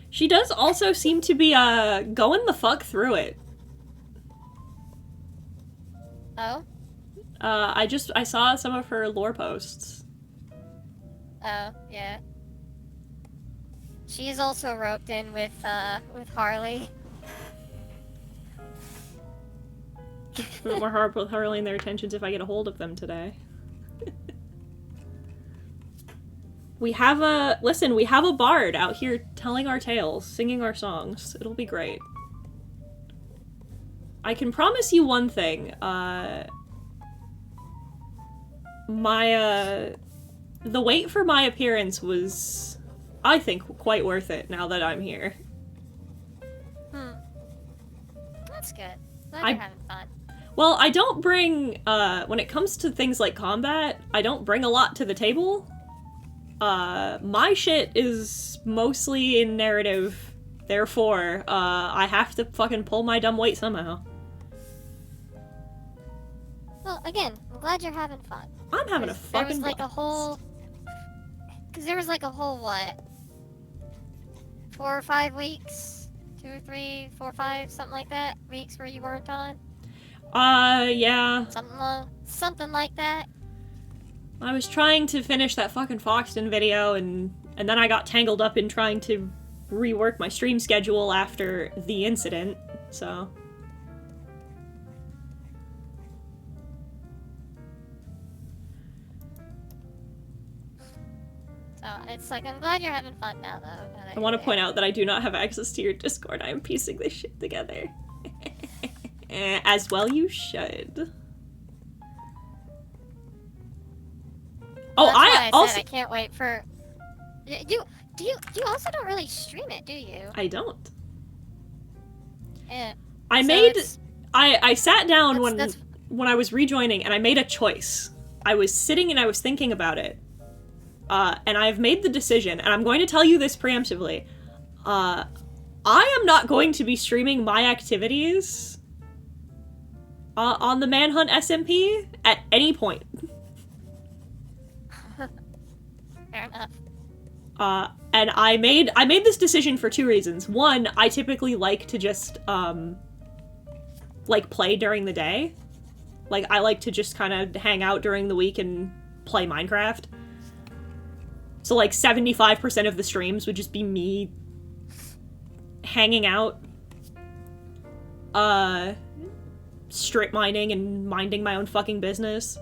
She does also seem to be, going the fuck through it. Oh? I saw some of her lore posts. Oh, yeah. She's also roped in with Harley. A bit more hard with Harley and their intentions if I get a hold of them today. We have a bard out here telling our tales, singing our songs. It'll be great. I can promise you one thing. The wait for my appearance was, I think, quite worth it now that I'm here. That's good. Glad you're having fun. Well, I don't bring, when it comes to things like combat, I don't bring a lot to the table. My shit is mostly in narrative, therefore, I have to fucking pull my dumb weight somehow. Well, again, I'm glad you're having fun. I'm having a fucking There was like a whole... Because there was like a whole, what? 4 or 5 weeks? 2 or 3, 4 or 5, something like that? Weeks where you weren't on? Yeah. Something like that. I was trying to finish that fucking Foxton video, and then I got tangled up in trying to rework my stream schedule after the incident, so... So, it's like, I'm glad you're having fun now, though. I want to point out that I do not have access to your Discord. I am piecing this shit together. As well you should. Oh, Well, that's why I also... said I can't wait for... You also don't really stream it, do you? I don't. Yeah. I So made... it's- I sat down That's- when I was rejoining, and I made a choice. I was sitting and I was thinking about it. And I've made the decision, and I'm going to tell you this preemptively. I am not going to be streaming my activities on the Manhunt SMP at any point. Fair enough. And I made this decision for 2 reasons. One, I typically like to just, like, play during the day. Like, I like to just kind of hang out during the week and play Minecraft. So, like, 75% of the streams would just be me hanging out, strip mining and minding my own fucking business.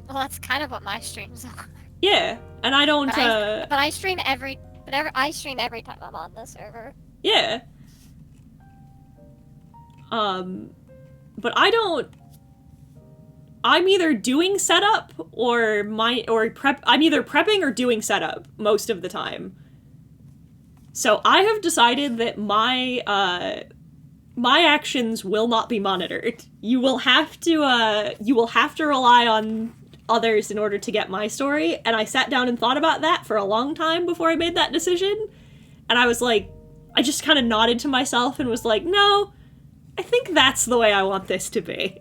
Well, that's kind of what my streams are. Yeah, and I don't, But I stream I stream every time I'm on the server. yeah. But I'm either doing setup I'm either prepping or doing setup most of the time. So I have decided that my actions will not be monitored. You will have to rely on others in order to get my story, and I sat down and thought about that for a long time before I made that decision. And I was like, I just kind of nodded to myself and was like, no, I think that's the way I want this to be.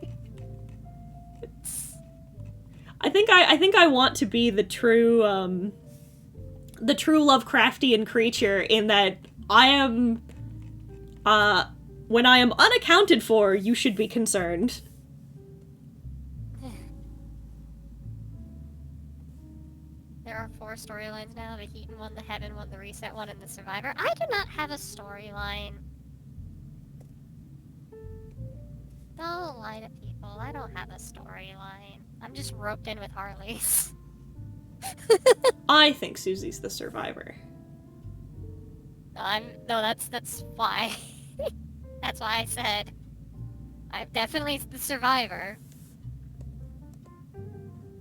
I think I want to be the true Lovecraftian creature in that I am, when I am unaccounted for, you should be concerned. There are 4 storylines now: the Heaton one, the Heaven one, the Reset one, and the Survivor. I do not have a storyline. Don't lie to people. I don't have a storyline. I'm just roped in with Harley's. I think Susie's the survivor. No, that's why. That's why I said I'm definitely the survivor.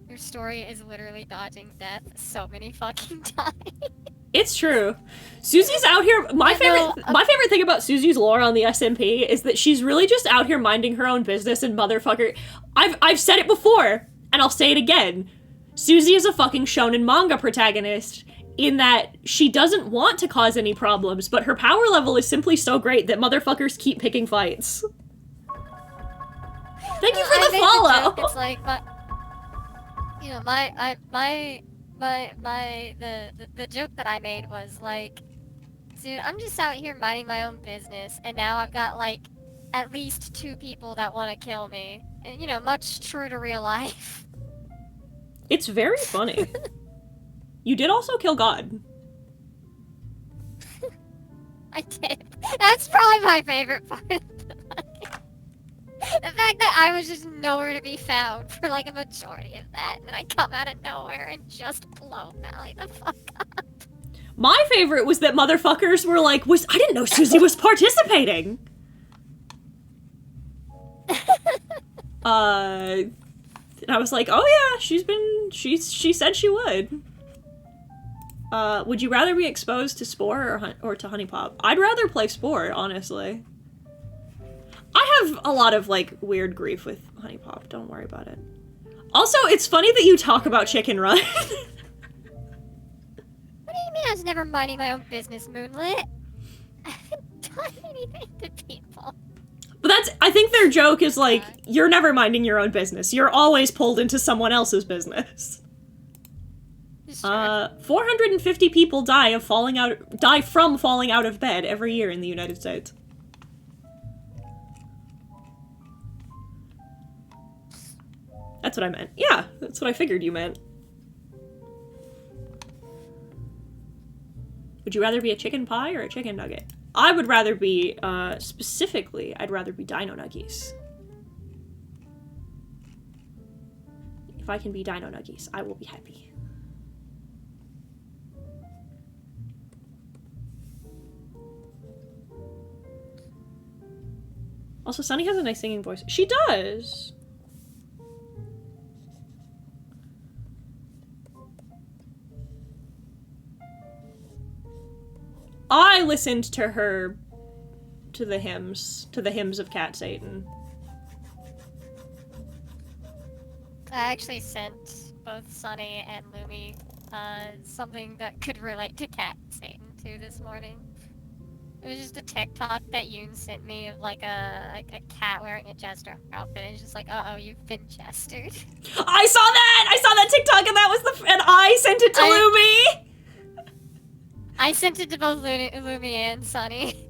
Your story is literally dodging death so many fucking times. It's true. Susie's out here. My favorite thing about Susie's lore on the SMP is that she's really just out here minding her own business and motherfucker. I've said it before, and I'll say it again. Susie is a fucking shonen manga protagonist in that she doesn't want to cause any problems, but her power level is simply so great that motherfuckers keep picking fights. Thank you for the follow. It's like, the joke that I made was like, dude, I'm just out here minding my own business, and now I've got like at least 2 people that want to kill me, and much true to real life. It's very funny. You did also kill God. I did. That's probably my favorite part of the fucking... The fact that I was just nowhere to be found for like a majority of that, and I come out of nowhere and just blow Mally the fuck up. My favorite was that motherfuckers were like, I didn't know Susie was participating! And I was like, oh yeah, she said she would. Would you rather be exposed to Spore or to Honey Pop? I'd rather play Spore, honestly. I have a lot of, like, weird grief with Honey Pop, don't worry about it. Also, it's funny that you talk about Chicken Run. What do you mean I was never minding my own business, Moonlit? I haven't done anything to people. But I think their joke is like, you're never minding your own business. You're always pulled into someone else's business. 450 people die from falling out of bed every year in the United States. That's what I meant. Yeah, that's what I figured you meant. Would you rather be a chicken pie or a chicken nugget? I would rather be, specifically, I'd rather be Dino Nuggies. If I can be Dino Nuggies, I will be happy. Also, Sunny has a nice singing voice. She does! I listened to her, to the hymns of Cat Satan. I actually sent both Sunny and Lumi something that could relate to Cat Satan too this morning. It was just a TikTok that Yoon sent me of like a cat wearing a jester outfit. And it's just like, uh-oh, you've been jestered. I saw that TikTok, and I sent it to Lumi! I sent it to both Lumi and Sunny.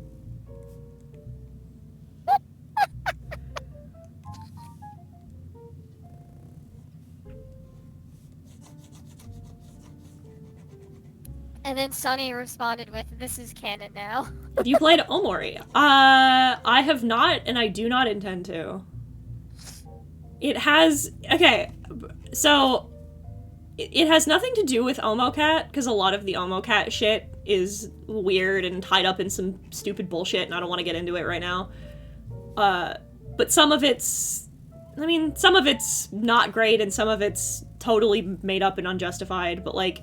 And then Sunny responded with, "This is canon now." You played Omori. I have not, and I do not intend to. It has... Okay, So, it has nothing to do with Omocat, because a lot of the Omocat shit is weird and tied up in some stupid bullshit, and I don't want to get into it right now. But some of it's not great, and some of it's totally made up and unjustified, but, like,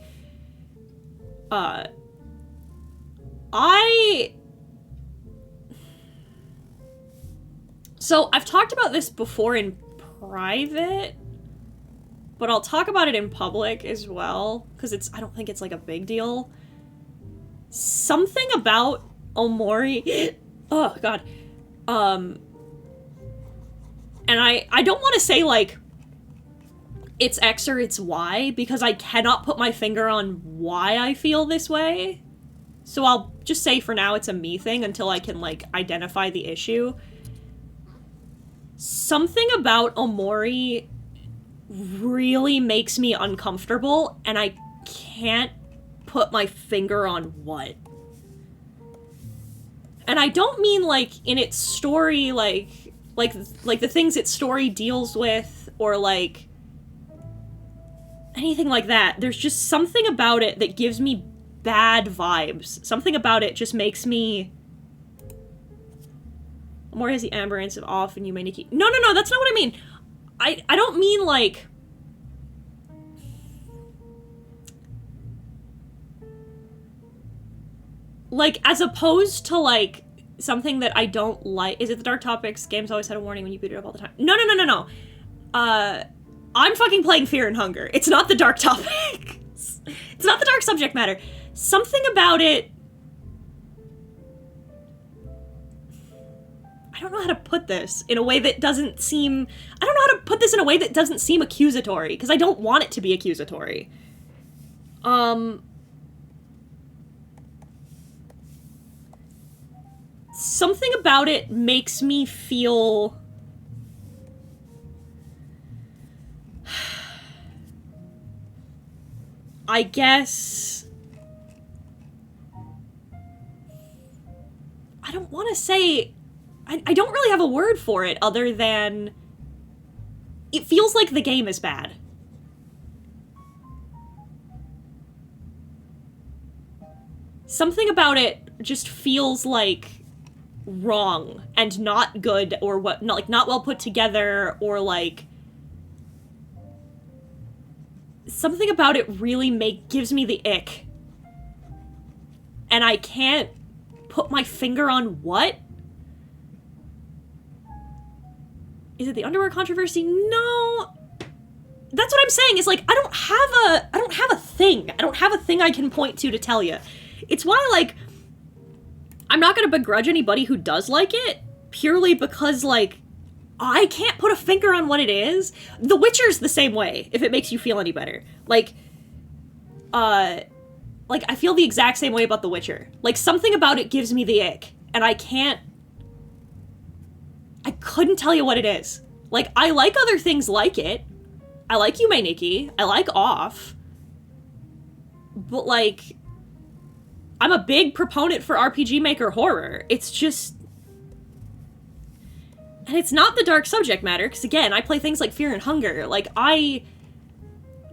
So, I've talked about this before in private, but I'll talk about it in public as well, because I don't think it's, like, a big deal. Something about Omori... oh, God. And I don't want to say, like, it's X or it's Y, because I cannot put my finger on why I feel this way. So I'll just say for now it's a me thing until I can, like, identify the issue. Something about Omori really makes me uncomfortable, and I can't put my finger on what. And I don't mean, like, in its story, like the things its story deals with, or, like, anything like that. There's just something about it that gives me bad vibes. Something about it just makes me... More has the amberance of off and you may Nikki. No, that's not what I mean. I don't mean, like... Like, as opposed to, like, something that I don't like... Is it the Dark Topics? Games always had a warning when you boot it up all the time. No. I'm fucking playing Fear and Hunger. It's not the Dark Topics. It's not the dark subject matter. Something about it... I don't know how to put this in a way that doesn't seem... I don't know how to put this in a way that doesn't seem accusatory, because I don't want it to be accusatory. Something about it makes me feel... I guess... I don't want to say... I don't really have a word for it other than... It feels like the game is bad. Something about it just feels like wrong and not good, or not well put together, or like something about it really gives me the ick, and I can't put my finger on what. Is it the underwear controversy? No. That's what I'm saying, is like I don't have a thing. I don't have a thing I can point to tell you. It's why, like, I'm not gonna begrudge anybody who does like it, purely because, like, I can't put a finger on what it is. The Witcher's the same way, if it makes you feel any better. Like, I feel the exact same way about The Witcher. Like, something about it gives me the ick, and I couldn't tell you what it is. Like, I like other things like it. I like Yume Nikki. I like Off. But, like... I'm a big proponent for RPG Maker horror. It's just... And it's not the dark subject matter, because again, I play things like Fear and Hunger. Like,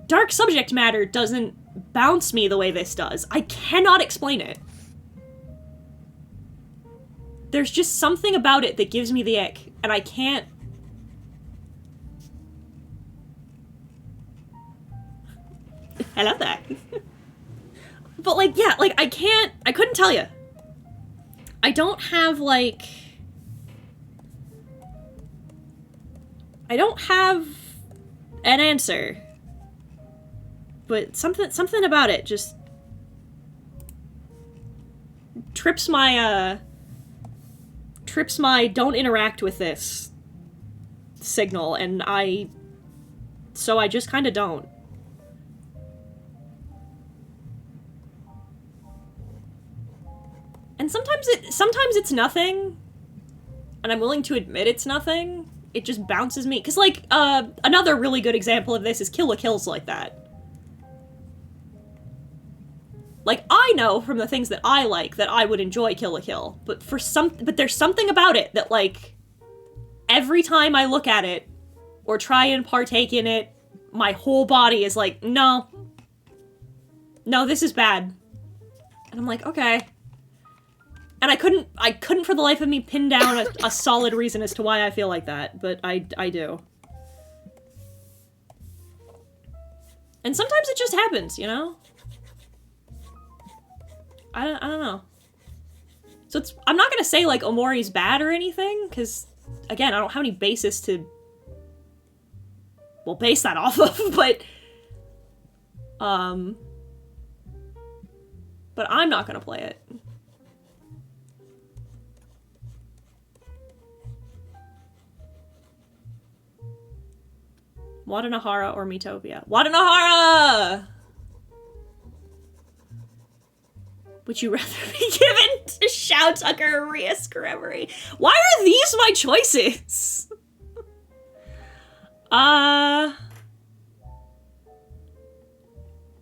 dark subject matter doesn't bounce me the way this does. I cannot explain it. There's just something about it that gives me the ick, and I can't... I love that. But, like, yeah, like, I couldn't tell you. I don't have, like... I don't have an answer. But something about it just... trips my don't interact with this signal, and so I just kind of don't. And sometimes it's nothing, and I'm willing to admit it's nothing. It just bounces me. Because, like, another really good example of this is Kill la Kill's like that. Like, I know from the things that I like that I would enjoy Kill la Kill, but there's something about it that, like, every time I look at it, or try and partake in it, my whole body is like, no. No, this is bad. And I'm like, okay. And I couldn't for the life of me pin down a solid reason as to why I feel like that, but I do. And sometimes it just happens, you know? I don't know. So I'm not gonna say, like, Omori's bad or anything, because, again, I don't have any basis to, well, base that off of, but I'm not gonna play it. Wadanahara or Miitopia? Wadanahara! Would you rather be given to Shao Tucker or Rhea Scarevery? Why are these my choices?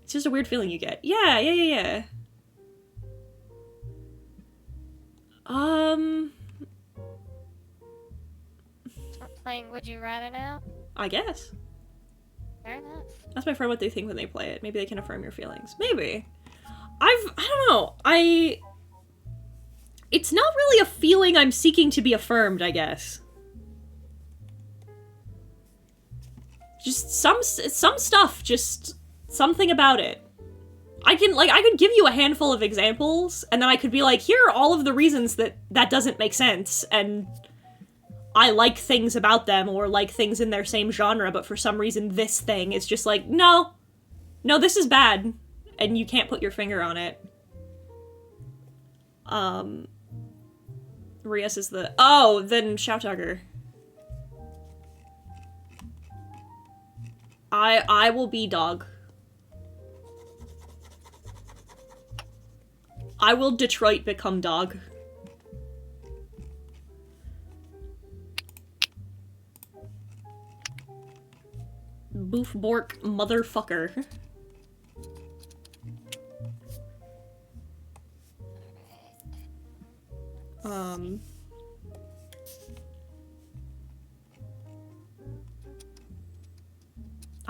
It's just a weird feeling you get. Yeah. We're playing Would You Rather now? I guess. Fair enough. Ask my friend what they think when they play it. Maybe they can affirm your feelings. Maybe. I don't know. It's not really a feeling I'm seeking to be affirmed, I guess. Just some stuff, just something about it. I could give you a handful of examples, and then I could be like, here are all of the reasons that doesn't make sense, and I like things about them, or like things in their same genre, but for some reason this thing is just like, no, this is bad, and you can't put your finger on it. Rias is the... Oh, then Shao Tucker. I will be dog. I will Detroit become dog. Boof Bork motherfucker.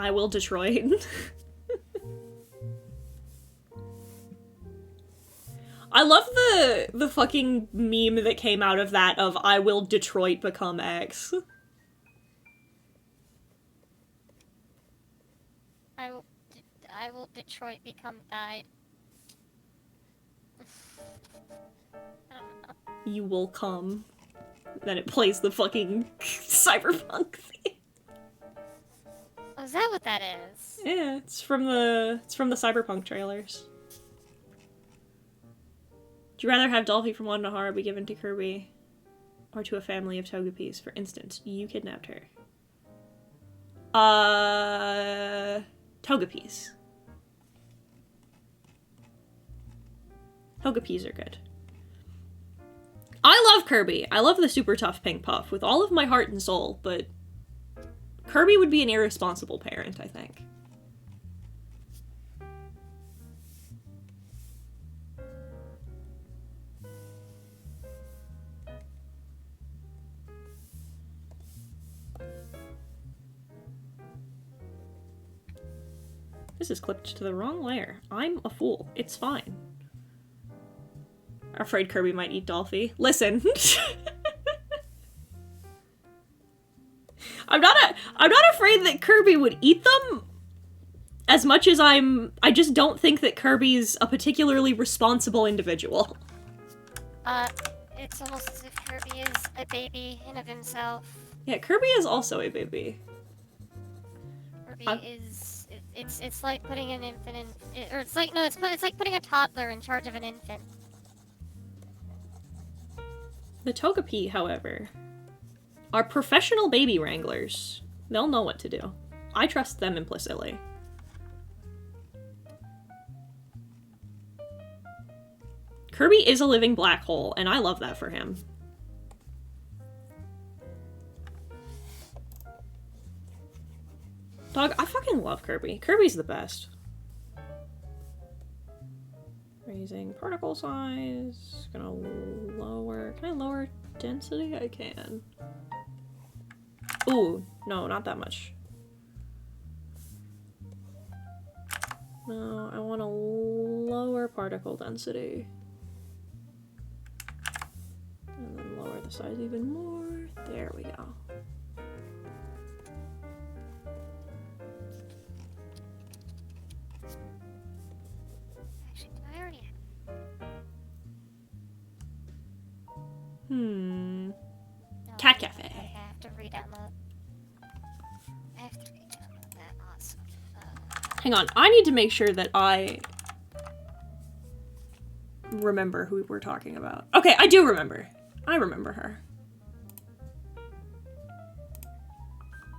I will Detroit. I love the fucking meme that came out of that of I will Detroit become X. I will Detroit become died. You will come. Then it plays the fucking cyberpunk theme. Oh, is that what that is? Yeah, it's from the cyberpunk trailers. Would you rather have Dolphy from Wadanahara be given to Kirby or to a family of Togepis? For instance, you kidnapped her. Togepis. Togepis are good. I love Kirby. I love the super tough pink puff with all of my heart and soul, but Kirby would be an irresponsible parent, I think. This is clipped to the wrong layer. I'm a fool. It's fine. Afraid Kirby might eat Dolphy. Listen. I'm not afraid that Kirby would eat them as much as I just don't think that Kirby's a particularly responsible individual. It's almost as if Kirby is a baby in of himself. Yeah, Kirby is also a baby. Kirby is... It's like putting an infant in... Or it's like... No, it's like putting a toddler in charge of an infant. The Togepi, however, are professional baby wranglers. They'll know what to do. I trust them implicitly. Kirby is a living black hole, and I love that for him. Dog, I fucking love Kirby. Kirby's the best. Raising particle size. Gonna lower... Can I lower density? I can. Ooh, no, not that much. No, I want a lower particle density. And then lower the size even more. There we go. Actually, do I already Hmm. no, Cat Cafe. Okay, I have to re-download. I have to re-download that. Awesome. Hang on, I need to make sure that I remember who we're talking about. Okay, I do remember. I remember her.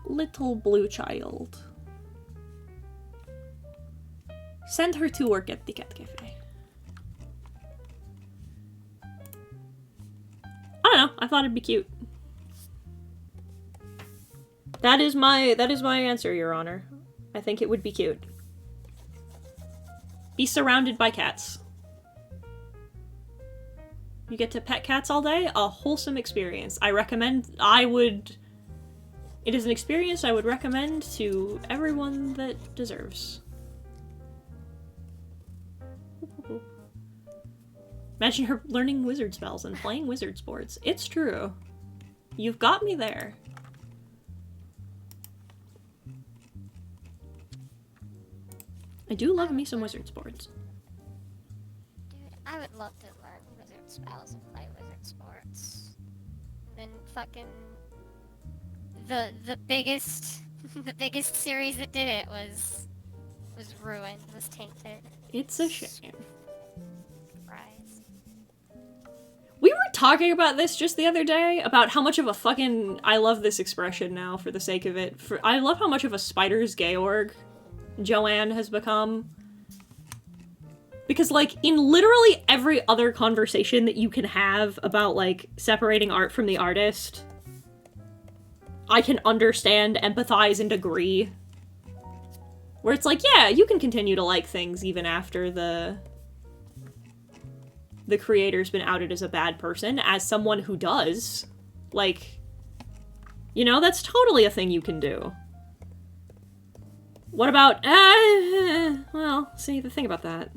Little blue child. Send her to work at the Cat Cafe. I don't know, I thought it'd be cute. That is my answer, Your Honor. I think it would be cute. Be surrounded by cats. You get to pet cats all day? A wholesome experience. It is an experience I would recommend to everyone that deserves. Imagine her learning wizard spells and playing wizard sports. It's true. You've got me there. I do love me some wizard sports. Dude, I would love to learn wizard spells and play wizard sports. And then fucking the biggest the biggest series that did it was ruined, was tainted. It's a shame. Surprise. We were talking about this just the other day, about how much of a fucking... I love this expression now for the sake of it. I love how much of a Spider's Georg Joanne has become. Because, like, in literally every other conversation that you can have about, like, separating art from the artist, I can understand, empathize, and agree. Where it's like, yeah, you can continue to like things even after the creator's been outed as a bad person, as someone who does. Like, you know, that's totally a thing you can do. What about, well, see, the thing about that.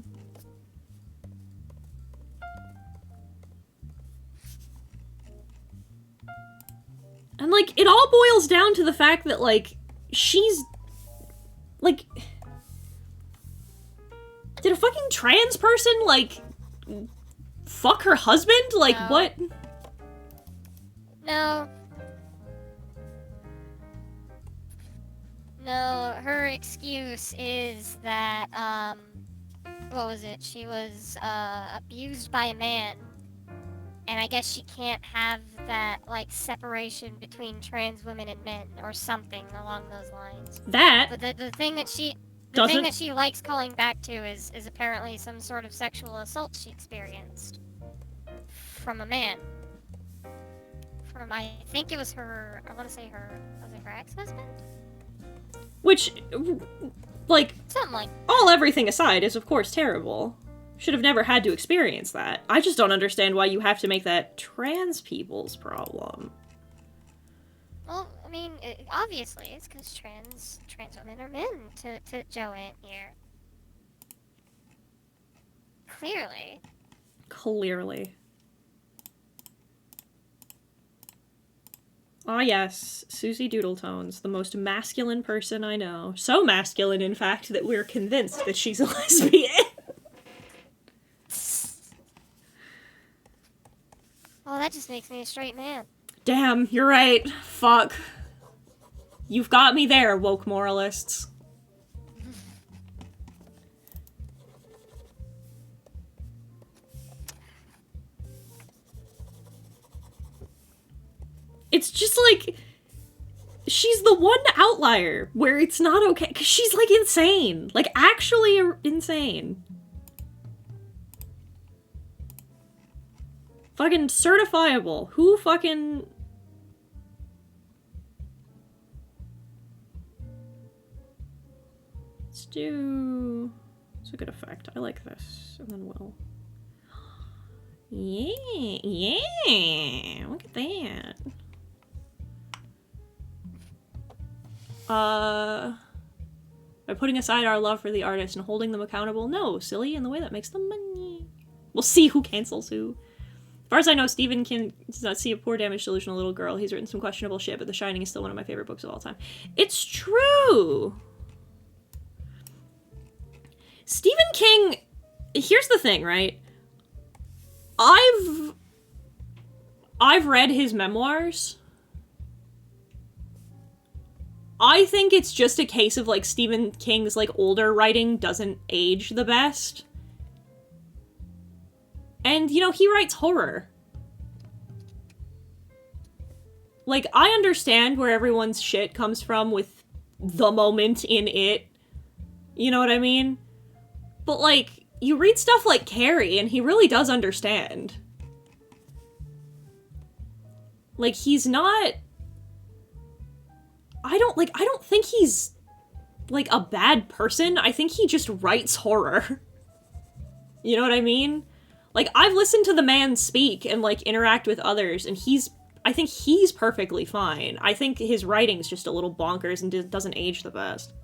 And, like, it all boils down to the fact that, like, she's, like, did a fucking trans person, like, fuck her husband? Like, No. what? No. No, her excuse is that, what was it? She was, abused by a man. And I guess she can't have that, like, separation between trans women and men, or something along those lines. That But the thing that she... The doesn't... thing that she likes calling back to is apparently some sort of sexual assault she experienced. From a man. From, I think it was her... I want to say her... Was it her ex-husband? Which, like, Something like... all everything aside is of course terrible. Should have never had to experience that. I just don't understand why you have to make that trans people's problem. Well, I mean, obviously, it's because trans women are men to Joanne here. Clearly. Clearly. Ah yes, Susie Doodletones, the most masculine person I know. So masculine, in fact, that we're convinced that she's a lesbian. Well, that just makes me a straight man. Damn, you're right. Fuck. You've got me there, woke moralists. It's just like, she's the one outlier where it's not okay, because she's like insane. Like, actually insane. Fucking certifiable. Who fucking... Let's do... It's a good effect. I like this. And then we'll... Yeah, yeah. Look at that. By putting aside our love for the artist and holding them accountable? No, silly, in the way that makes them money. We'll see who cancels who. As far as I know, Stephen King does not see a poor, damaged, delusional little girl. He's written some questionable shit, but The Shining is still one of my favorite books of all time. It's true! Stephen King... Here's the thing, right? I've read his memoirs. I think it's just a case of, like, Stephen King's, like, older writing doesn't age the best. And, you know, he writes horror. Like, I understand where everyone's shit comes from with the moment in it. You know what I mean? But, like, you read stuff like Carrie, and he really does understand. Like, he's not... I don't think he's, like, a bad person. I think he just writes horror. You know what I mean? Like, I've listened to the man speak and, like, interact with others, and I think he's perfectly fine. I think his writing's just a little bonkers and doesn't age the best.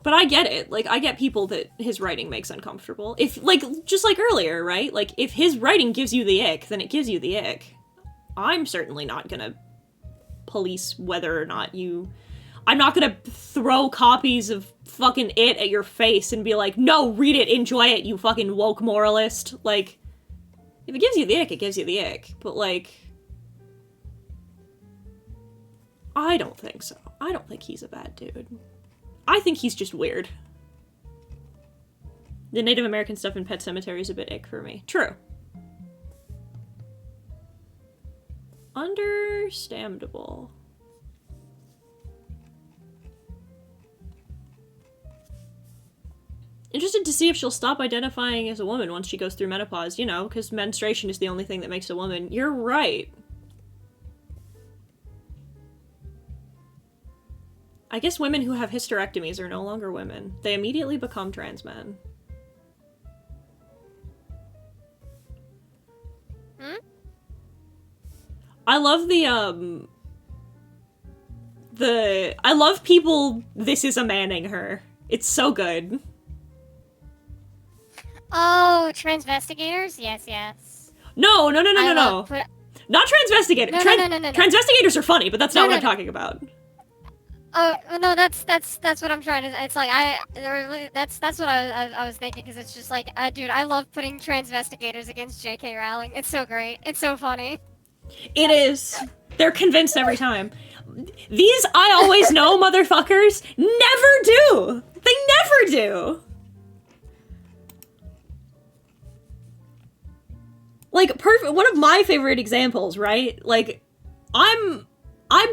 But I get it. Like, I get people that his writing makes uncomfortable. If, like, just like earlier, right? Like, if his writing gives you the ick, then it gives you the ick. I'm certainly not gonna police whether or not you... I'm not gonna throw copies of fucking It at your face and be like, no, read it, enjoy it, you fucking woke moralist. Like, if it gives you the ick, it gives you the ick. But, like... I don't think so. I don't think he's a bad dude. I think he's just weird. The Native American stuff in Pet Sematary is a bit ick for me. True. Understandable. Interested to see if she'll stop identifying as a woman once she goes through menopause, you know, because menstruation is the only thing that makes a woman. You're right. I guess women who have hysterectomies are no longer women. They immediately become trans men. I love I love people this is a manning her. It's so good. Oh, transvestigators? Yes, yes. No. Not transvestigators. No. Transvestigators are funny, but that's not what I'm talking about. Oh no, that's what I'm trying to. It's like that's what I was thinking, because it's just like, dude, I love putting transvestigators against J.K. Rowling. It's so great. It's so funny. It is. They're convinced every time. These I always know motherfuckers never do. They never do. Like, perfect. One of my favorite examples, right? Like, I'm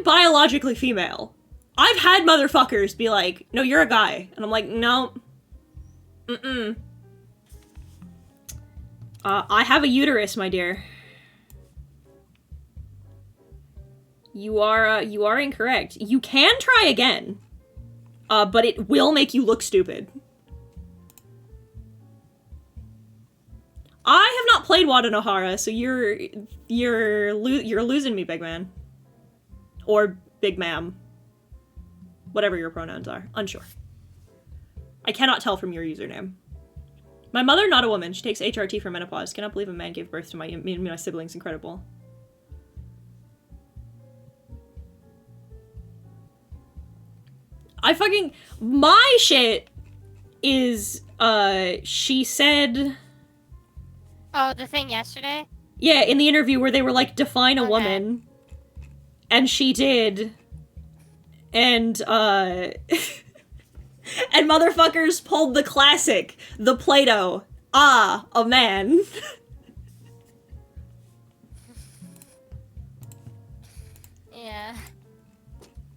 biologically female. I've had motherfuckers be like, no, you're a guy. And I'm like, no. I have a uterus, my dear. You are incorrect. You can try again. But it will make you look stupid. I have not played Wadanohara, so you're losing me, big man. Or big ma'am. Whatever your pronouns are. Unsure. I cannot tell from your username. My mother, not a woman. She takes HRT for menopause. Cannot believe a man gave birth to me and my siblings. Incredible. My shit is, she said... Oh, the thing yesterday? Yeah, in the interview where they were like, define a woman. And she did. And, and motherfuckers pulled the classic, the Plato, a man. Yeah.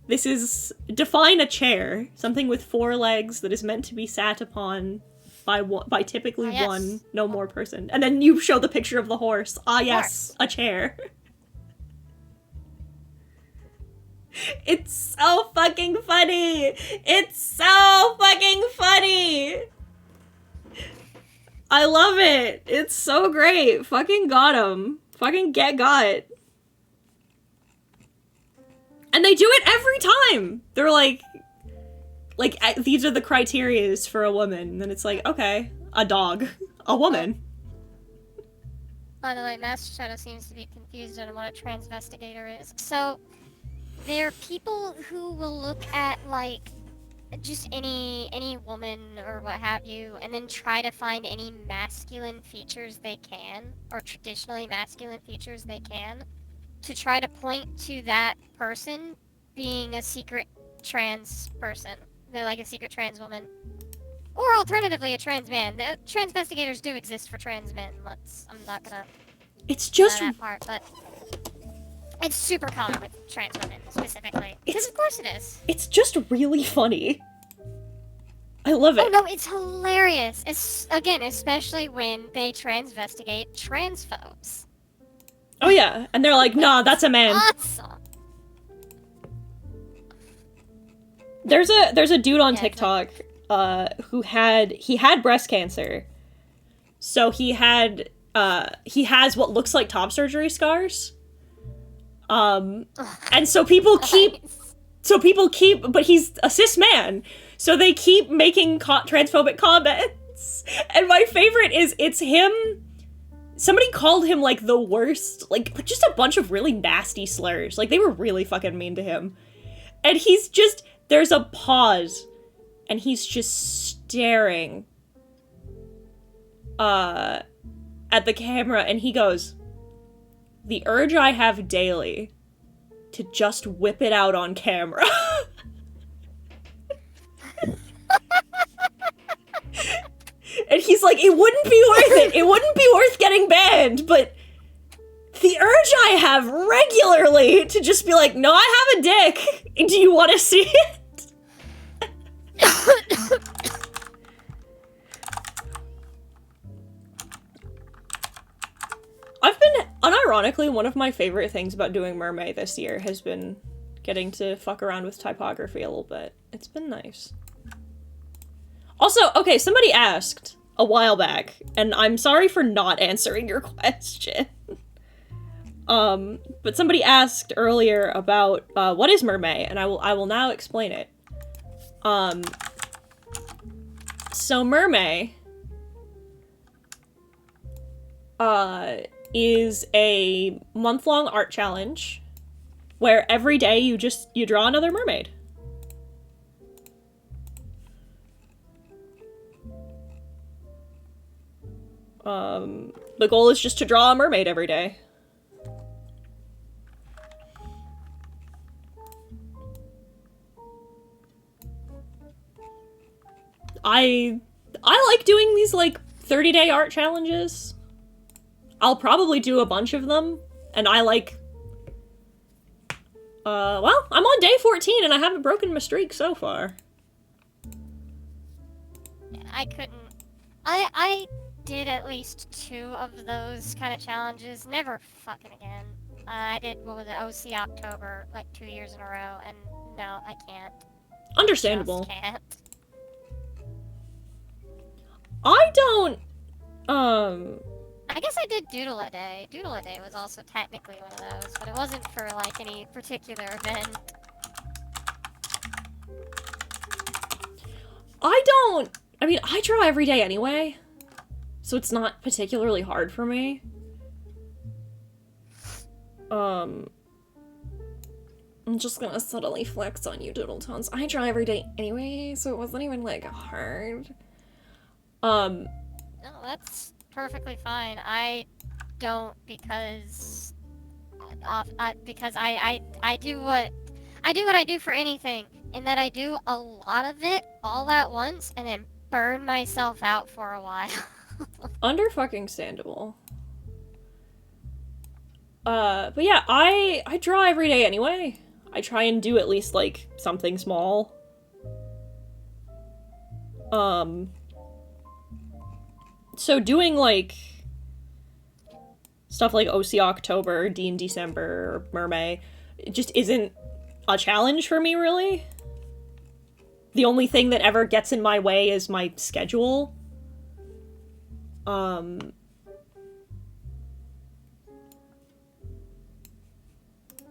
This is, define a chair, something with 4 legs that is meant to be sat upon by typically one, no more person. And then you show the picture of the horse. Ah, yes, a chair. It's so fucking funny. It's so fucking funny. I love it. It's so great. Fucking got him. Fucking get got. And they do it every time. They're like, these are the criterias for a woman. And then it's like, okay, a dog, a woman. By the way, Master Shadow seems to be confused on what a transvestigator is. So, there are people who will look at, like, just any woman or what have you, and then try to find any masculine features they can, or traditionally masculine features they can, to try to point to that person being a secret trans person. They're like a secret trans woman. Or alternatively, a trans man. The transvestigators do exist for trans men. I'm not gonna... It's just... that part, but... It's super common with trans women, specifically. Because of course it is. It's just really funny. I love it. Oh no, it's hilarious. Again, especially when they transvestigate transphobes. Oh yeah, and they're like, nah, that's a man. Awesome. There's a dude on TikTok who had breast cancer. So he has what looks like top surgery scars. And so people keep but he's a cis man. So they keep making transphobic comments. And my favorite is it's him. Somebody called him like the worst, like just a bunch of really nasty slurs. Like they were really fucking mean to him. And he's just, there's a pause and he's just staring at the camera and he goes, "The urge I have daily to just whip it out on camera." And he's like, it wouldn't be worth it. It wouldn't be worth getting banned, but the urge I have regularly to just be like, no, I have a dick. Do you want to see it? I've been, unironically, one of my favorite things about doing MerMay this year has been getting to fuck around with typography a little bit. It's been nice. Also, okay, somebody asked a while back, and I'm sorry for not answering your question. But somebody asked earlier about, what is MerMay, and I will now explain it. So MerMay, is a month-long art challenge where every day you draw another mermaid. The goal is just to draw a mermaid every day. I like doing these, like, 30-day art challenges. I'll probably do a bunch of them, and I like... well, I'm on day 14 and I haven't broken my streak so far. I couldn't... I did at least 2 of those kind of challenges. Never fucking again. I did, what was it, OC October, like 2 years in a row, and no, I can't. Understandable. Just can't. I don't, I guess I did Doodle a Day. Doodle a Day was also technically one of those, but it wasn't for, like, any particular event. I mean, I draw every day anyway, so it's not particularly hard for me. I'm just gonna subtly flex on you, Doodletones. I draw every day anyway, so it wasn't even, like, hard. No, that's perfectly fine. I don't because I do what I do for anything, in that I do a lot of it all at once and then burn myself out for a while. Under-fucking-standable. But yeah, I draw every day anyway. I try and do at least, like, something small. So doing, like, stuff like OC October, D&D December, or MerMay, it just isn't a challenge for me, really. The only thing that ever gets in my way is my schedule.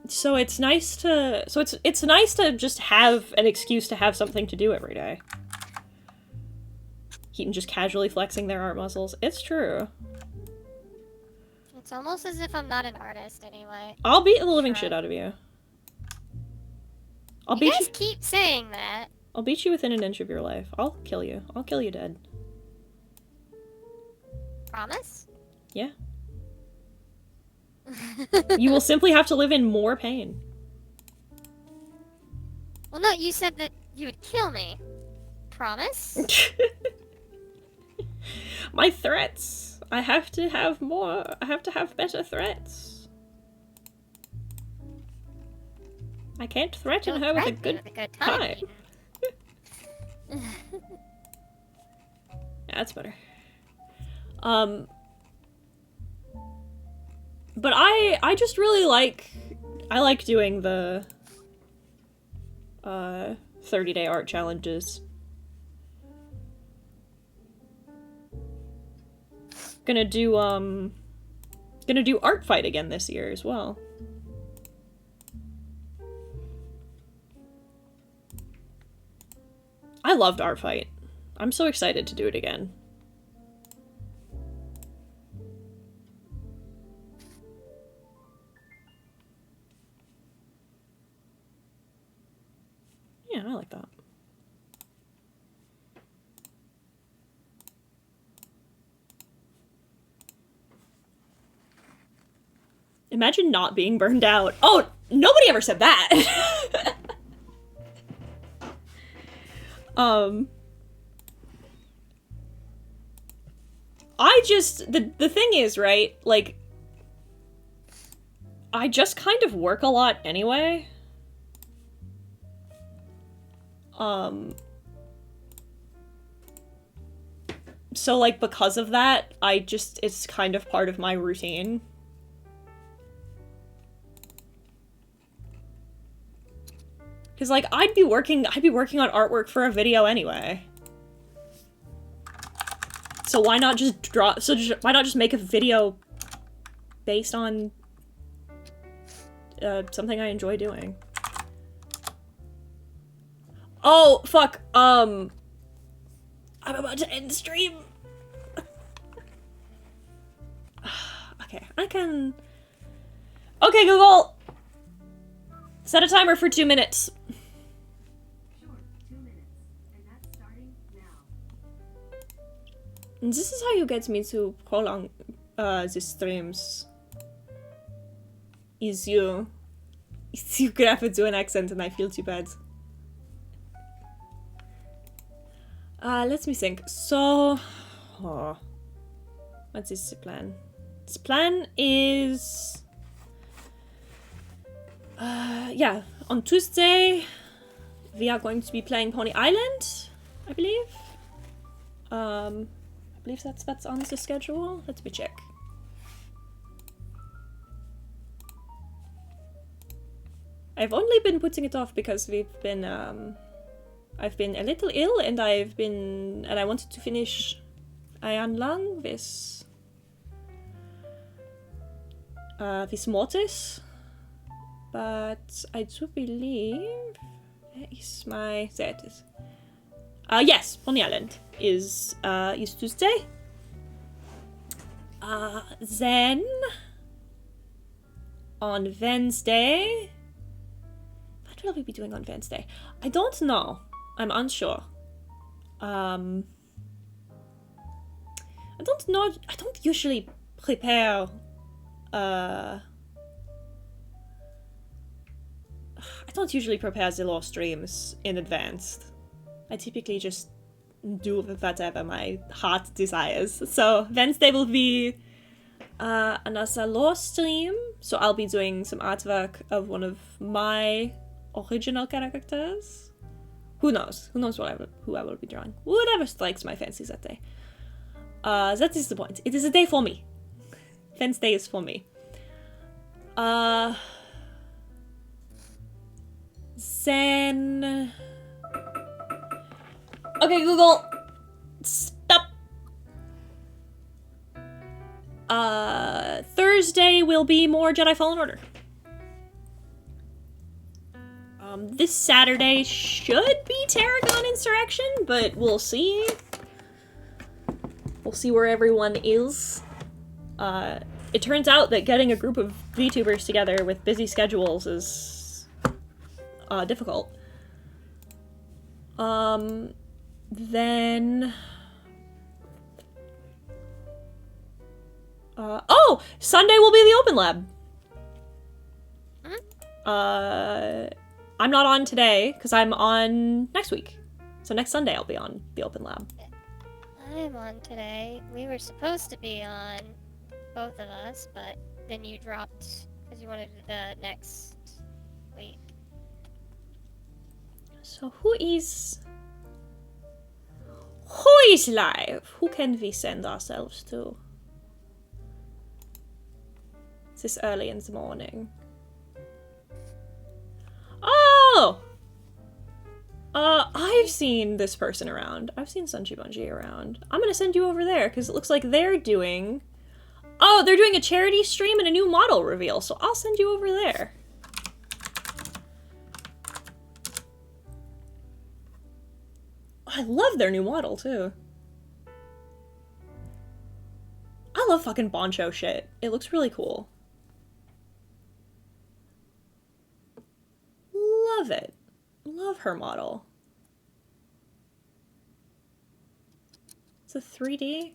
So it's nice to it's nice to just have an excuse to have something to do every day. Keaton just casually flexing their art muscles. It's true. It's almost as if I'm not an artist anyway. I'll beat the living shit out of you. You guys keep saying that. I'll beat you within an inch of your life. I'll kill you. I'll kill you dead. Promise? Yeah. You will simply have to live in more pain. Well, no, you said that you would kill me. Promise? My threats. I have to have more. I have to have better threats. I can't threaten her with a good time. Yeah, that's better. But I just really like doing the 30-day art challenges. Gonna do Art Fight again this year as well. I loved Art Fight. I'm so excited to do it again. Yeah, I like that. Imagine not being burned out. Oh, nobody ever said that. the thing is, right, like, I just kind of work a lot anyway. So, like, because of that, it's kind of part of my routine. Because, like, I'd be working on artwork for a video anyway. So why not just why not just make a video based on something I enjoy doing? Oh, fuck, I'm about to end stream. Okay, okay, Google! Set a timer for 2 minutes. Sure, 2 minutes. And that's starting now. And this is how you get me to prolong the streams. Is you grab to do an accent and I feel too bad. Let me think. So, what is the plan? This plan is, yeah, on Tuesday we are going to be playing Pony Island, I believe. I believe that's what's on the schedule. Let me check. I've only been putting it off because I've been a little ill and I wanted to finish Iron Lung with Mortis, but I do believe there it is. Yes, Pony Island is Tuesday. Then on Wednesday, what will we be doing on Wednesday? I don't know. I'm unsure. I don't know. I don't usually prepare. I don't usually prepare the law streams in advance. I typically just do whatever my heart desires. So Wednesday will be another law stream. So I'll be doing some artwork of one of my original characters. Who knows? Who knows who I will be drawing? Whatever strikes my fancy that day. That is the point. It is a day for me. Wednesday is for me. Zen. Okay, Google. Stop. Thursday will be more Jedi Fallen Order. This Saturday should be Tarragon Insurrection, but we'll see. We'll see where everyone is. It turns out that getting a group of VTubers together with busy schedules is difficult. Then... oh! Sunday will be the Open Lab! I'm not on today, because I'm on next week. So next Sunday I'll be on the Open Lab. I'm on today. We were supposed to be on, both of us, but then you dropped because you wanted the next week. So who is live? Who can we send ourselves to? It's this early in the morning. Oh! I've seen this person around. I've seen Sunchi Bunji around. I'm gonna send you over there, because it looks like they're doing... Oh, they're doing a charity stream and a new model reveal, so I'll send you over there. I love their new model, too. I love fucking Boncho shit. It looks really cool. Love it. Love her model. It's a 3D.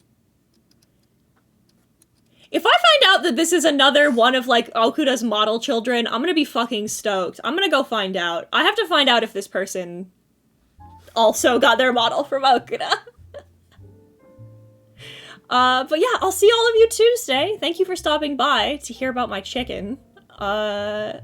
If I find out that this is another one of, like, Okuda's model children, I'm gonna be fucking stoked. I'm gonna go find out. I have to find out if this person also got their model from Okuda. But yeah, I'll see all of you Tuesday. Thank you for stopping by to hear about my chicken. Goodbye!